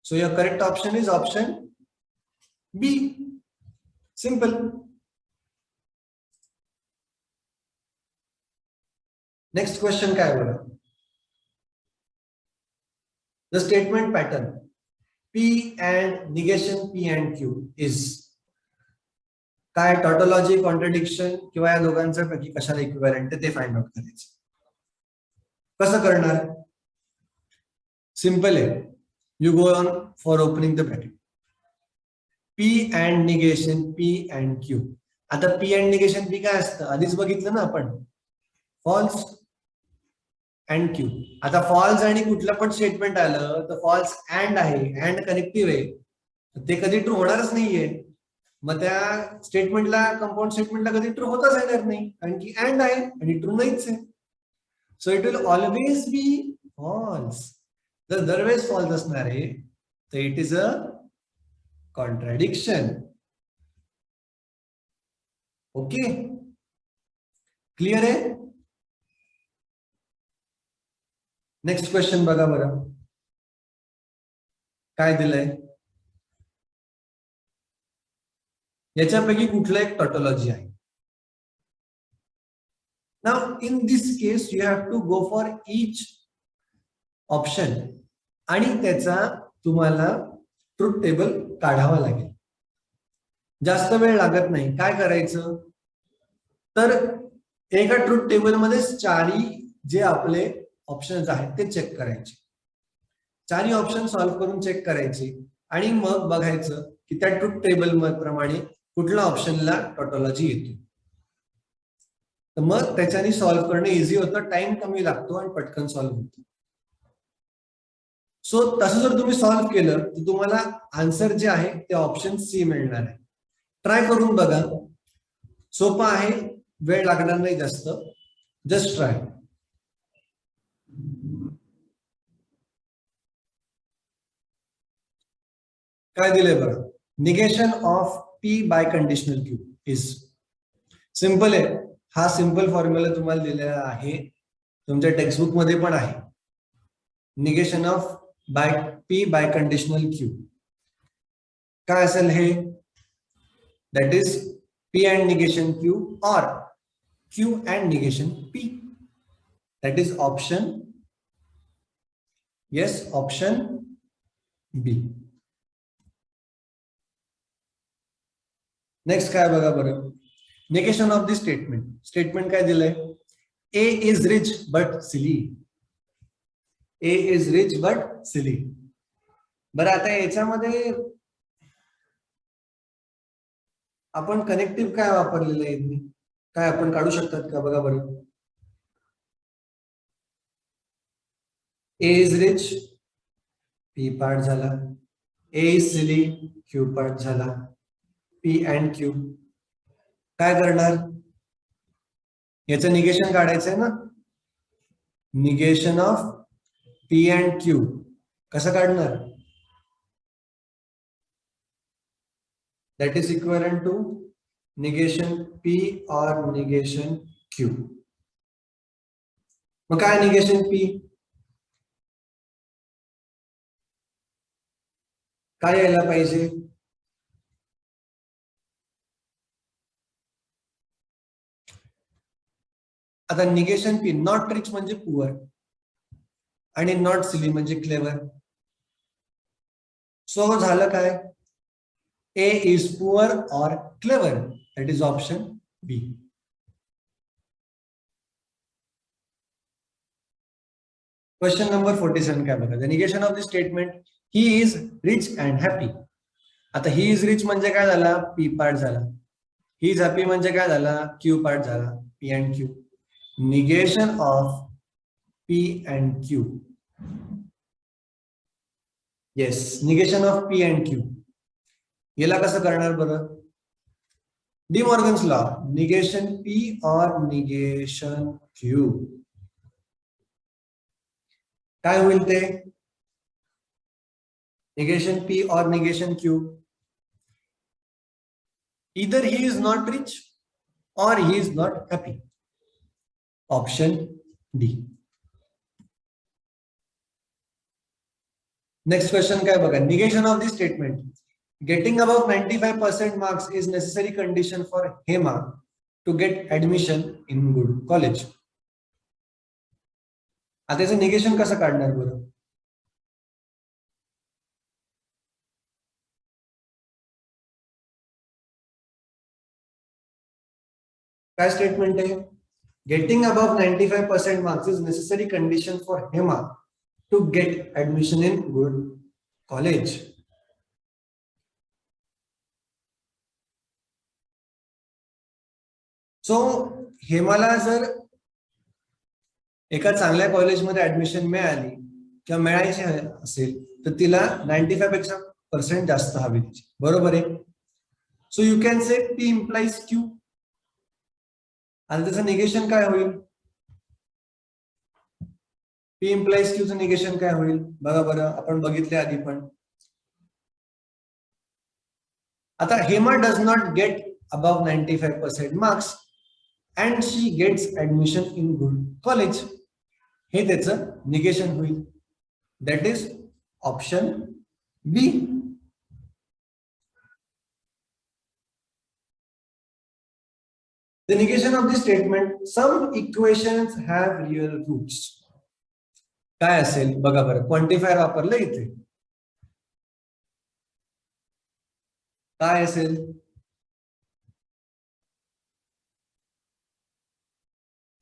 So your correct option is option B. Simple. Next question काय बघा, the statement pattern P and negation P and Q is काय, tautology, contradiction किंवा या दोघांच्या पैकी कशाला equivalent आहे ते फाइंड आउट करायचं. कसं करणार, सिंपल आहे. You go on for opening the bracket, P and negation P and Q. आता P and negation P काय असतं, आधीच बघितलं ना आपण, फॉल्स अँड Q. आता फॉल्स आणि कुठलं पण स्टेटमेंट आलं तर फॉल्स अँड आहे, अँड कनेक्टिव्ह आहे, ते कधी ट्रू होणारच नाहीये. मग त्या स्टेटमेंटला, कंपाऊंड स्टेटमेंटला कधी ट्रू होताच येणार नाही, कारण की अँड आहे आणि ट्रू नाहीच आहे. So it will always be false. जर दरवेळेस फॉल्स असणार आहे तर it is a contradiction. Okay, clear आहे. नेक्स्ट क्वेश्चन बघा बरं, काय दिलंय, याच्यापैकी कुठलं एक टॉटोलॉजी आहे. Now in this case you have to go for each option आणि त्याचा तुम्हाला ट्रूथ टेबल काढावा लागेल. जास्त वेळ लागत नाही. काय करायचं, तर एका ट्रूथ टेबल मध्ये चारही जे आपले ऑप्शन्स आहेत ते चेक करायचे. चारही ऑप्शन सॉल्व्ह करून चेक करायचे आणि मग बघायचं की त्या ट्रूथ टेबल प्रमाणे कुठल्या ऑप्शनला टॉटोलॉजी येते. तर मग त्याच्याने सॉल्व्ह करणं इझी होतं, टाइम कमी लागतो आणि पटकन सॉल्व्ह होतं. सो तसं जर तुम्ही सॉल्व्ह केलं तर तुम्हाला आन्सर जे आहे ते ऑप्शन सी मिळणार आहे. ट्राय करून बघा, सोपं आहे, वेळ लागणार नाही जास्त, जस्ट ट्राय. काय दिलंय बघा, negation of P bye conditional Q is, simple आहे. हा सिंपल फॉर्म्युला तुम्हाला दिलेला आहे, तुमच्या टेक्स्टबुक मध्ये पण आहे. Negation of P bye conditional Q काय असेल हे, that is P and negation Q or Q and negation P. That is option, yes, option B. Next काय बघा बरं, negation of the statement. Statement काय दिलंय, A is rich but silly. A is rich but silly. बरं आता याच्यामध्ये आपण connective काय वापरलेलं आहे, काय आपण काढू शकतात का बघा बरं. ए इज रिच, पी पार्ट झाला. ए इज सिली, क्यू पार्ट झाला. P and Q. काय करणार, याचं निगेशन काढायचंय ना. Negation of P and Q कसं काढणार, that is equivalent to negation P or negation Q. मग काय negation P, काय यायला पाहिजे, आता निगेशन P, नॉट रिच म्हणजे पुअर आणि नॉट सिली म्हणजे क्लेवर. सो झालं काय, A is poor or clever, that is option B. Question number 47 काय बघा, the negation of the statement he is rich and happy. आता he is rich म्हणजे काय झाला, P पार्ट झाला. he is happy म्हणजे काय झाला, Q पार्ट झाला. P and Q. Negation of P and Q. Yes, negation of P and Q. याला कसं करणार बरं, D Morgan's law, negation P or negation Q. काय होईल ते, negation P or negation Q. Either he is not rich or he is not happy. Option D. Next question काय बघा, negation of the statement getting above 95% marks is necessary condition for Hema to get admission in good college. आता याचं negation कसं काढणार बरं, काय statement आहे, getting above 95% marks is necessary condition for Hema to get admission in good college. So हेमाला जर एका चांगल्या कॉलेजमध्ये ऍडमिशन मिळाली किंवा मिळायची असेल तर तिला 95% जास्त हवी तिची, बरोबर आहे. So you can say P implies Q. आणि त्याचं निगेशन काय होईल, P implies Q चं निगेशन काय होईल बघा बरं, आपण बघितले आधी पण. आता Hema does not gate above 95% marks and she gets admission in good college. हे त्याचं निगेशन होईल, that is option B. The negation of the statement some equations have real roots. काय असेल बघा बरं, क्वांटिफायर वापरलं इथे, काय असेल,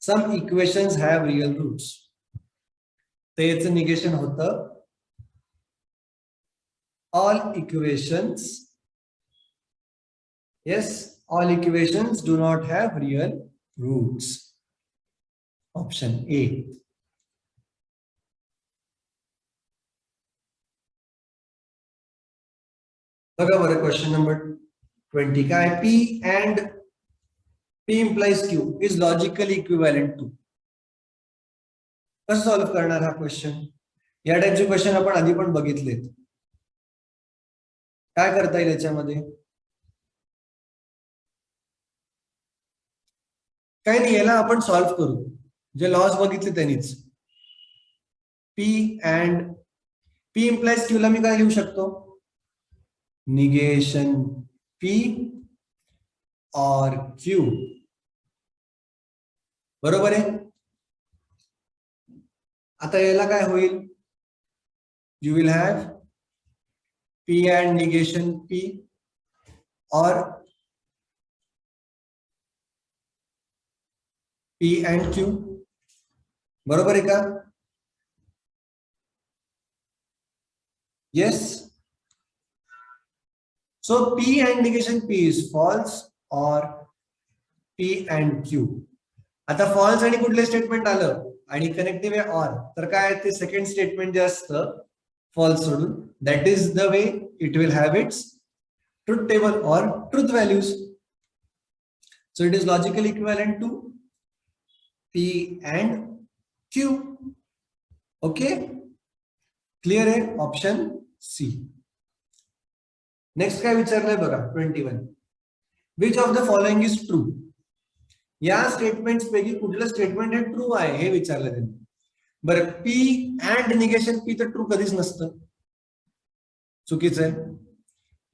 some equations have real roots. त्याचं निगेशन होतं all equations, yes, all equations do not have real roots. Option A. बघा बरं, क्वेश्चन नंबर 20 काय, P and P implies Q is logically equivalent to. कसं सॉल्व्ह करणार हा क्वेश्चन, या टाइपचे क्वेश्चन आपण आधी पण बघितलेत. काय करता येईल याच्यामध्ये, काय नाही, याला आपण सॉल्व्ह करू, जे लॉज बघितले त्यांनीच. P and P implies Q ला मी काय लिहू शकतो, निगेशन P और Q बरोबर आहे. आता याला काय होईल, you will have P and negation P or P and Q. बरोबर आहे का? Yes. So P and negation P is false or P and Q. आता फॉल्स आणि कुठले स्टेटमेंट आलं आणि कनेक्टिव्ह आहे ऑर, तर काय ते सेकंड स्टेटमेंट जे असतं फॉल्स सोडून, that is the way it will have its truth table or truth values. So it is logically equivalent to P and Q. Okay, clear आहे ऑप्शन सी. नेक्स्ट काय विचारलंय बघा 21. Which of the following is true. या statements पैकी कुठलं statement हे true आहे हे विचारलं त्यांनी. बरं, पी अँड निगेशन पी तर ट्रू कधीच नसतं, चुकीचं आहे.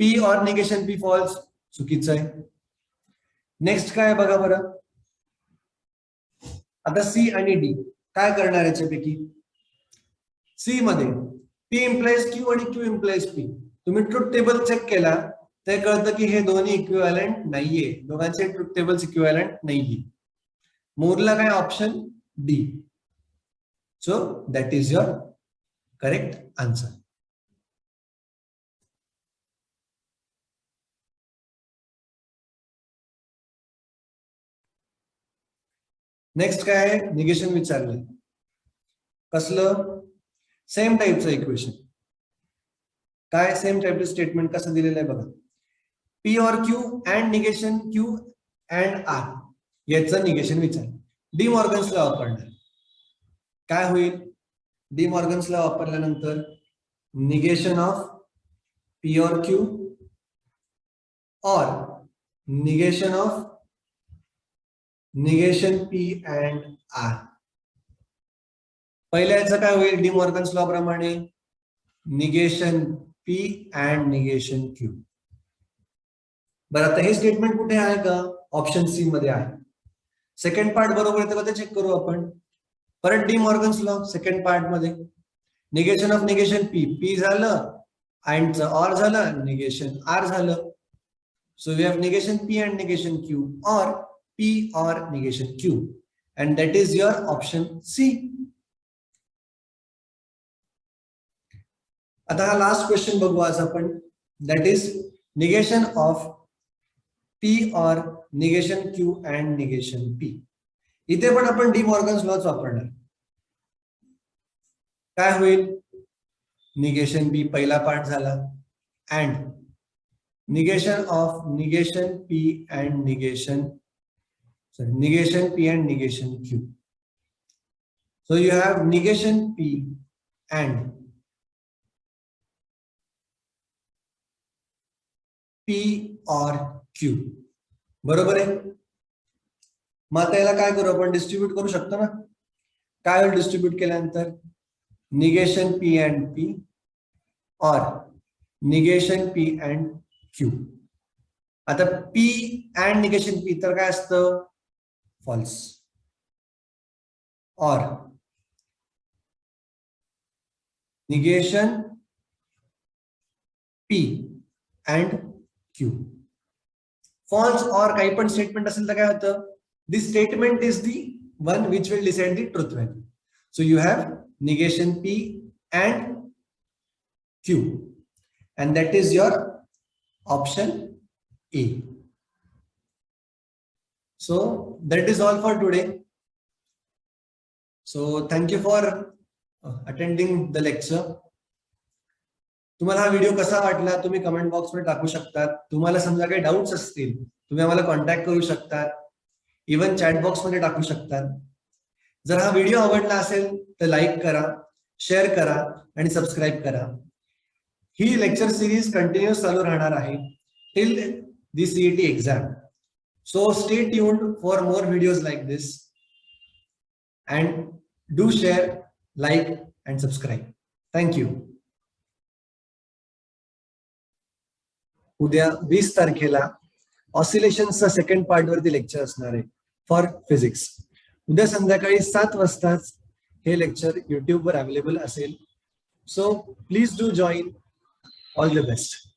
P or negation P false, चुकीचं आहे. नेक्स्ट काय बघा बरं, आता सी आणि डी काय करणार याच्यापैकी. सी मध्ये पी इम्प्लाइज क्यू आणि क्यू इम्प्लाइज पी. तुम्ही ट्रुथ टेबल चेक केला ते कळतं की हे दोन्ही इक्विव्हॅलंट नाहीये, दोघांचे ट्रुथ टेबल्स इक्विव्हॅलंट नाहीये. मोरला काय option D. So that is your correct answer. Next काय आहे, निगेशन विचारलंय. कसलं, सेम टाईपचं इक्वेशन. काय सेम टाईपचं स्टेटमेंट कसं दिलेलं आहे बघा. P or Q and negation Q and R, याचं निगेशन विचार. डी मॉर्गन्स लॉ वापरणार. काय होईल, डी मॉर्गन्स लॉ वापरल्यानंतर negation of P or Q or negation of negation P and R. पहिल्या याचं काय होईल, डी मॉर्गन्स लॉ प्रमाणे negation P and negation Q. बरं, आता हे स्टेटमेंट कुठे आहे का, ऑप्शन सी मध्ये आहे. सेकंड पार्ट बरोबर आहे का ते चेक करू आपण. परत De Morgan's law second part मध्ये negation of negation P, P झालं अँड ऑर झालं, निगेशन आर झालं. So we have negation P and negation Q or P or negation Q, and that is your option C. आता हा last question बघू आज आपण, that is negation of P or negation Q and negation P. इथे पण आपण D Morgan's launch वापरणार. काय होईल, निगेशन P पहिला पार्ट झाला and negation of negation P and negation P and negation Q. So you have negation P and P or Q. बरोबर आहे. मग आता याला काय करू आपण, डिस्ट्रीब्यूट करू शकतो ना. काय होईल डिस्ट्रीब्यूट केल्यानंतर, negation P and P or negation P and Q. आता P and निगेशन P तर काय असतं, false. Or negation P and Q false. और काही पण स्टेटमेंट असेल तर काय होतं, this statement is the one which will decide the truth value. So you have negation P and Q and that is your option A. So that is all for today. So thank you for attending the lecture. तुम्हाला हा video कसा वाटला तुम्ही comment box मध्ये टाकू शकतात. तुम्हाला समजा काही डाऊट्स असतील तुम्ही आम्हाला कॉन्टॅक्ट करू शकतात, इवन चॅट बॉक्स मध्ये टाकू शकतात. जर हा व्हिडिओ आवडला असेल तर लाईक करा, शेअर करा आणि सबस्क्राईब करा. ही लेक्चर सिरीज कंटिन्यूअस चालू राहणार आहे till the CET exam. So stay tuned for more videos like this and do share, like and subscribe. Thank you. उद्या 20 तारखेला ऑसिलेशनचा सेकंड पार्ट वरती लेक्चर असणार आहे फॉर फिजिक्स. उद्या संध्याकाळी 7 वाजताच हे लेक्चर युट्यूबवर अवेलेबल असेल. So please do join. All the best.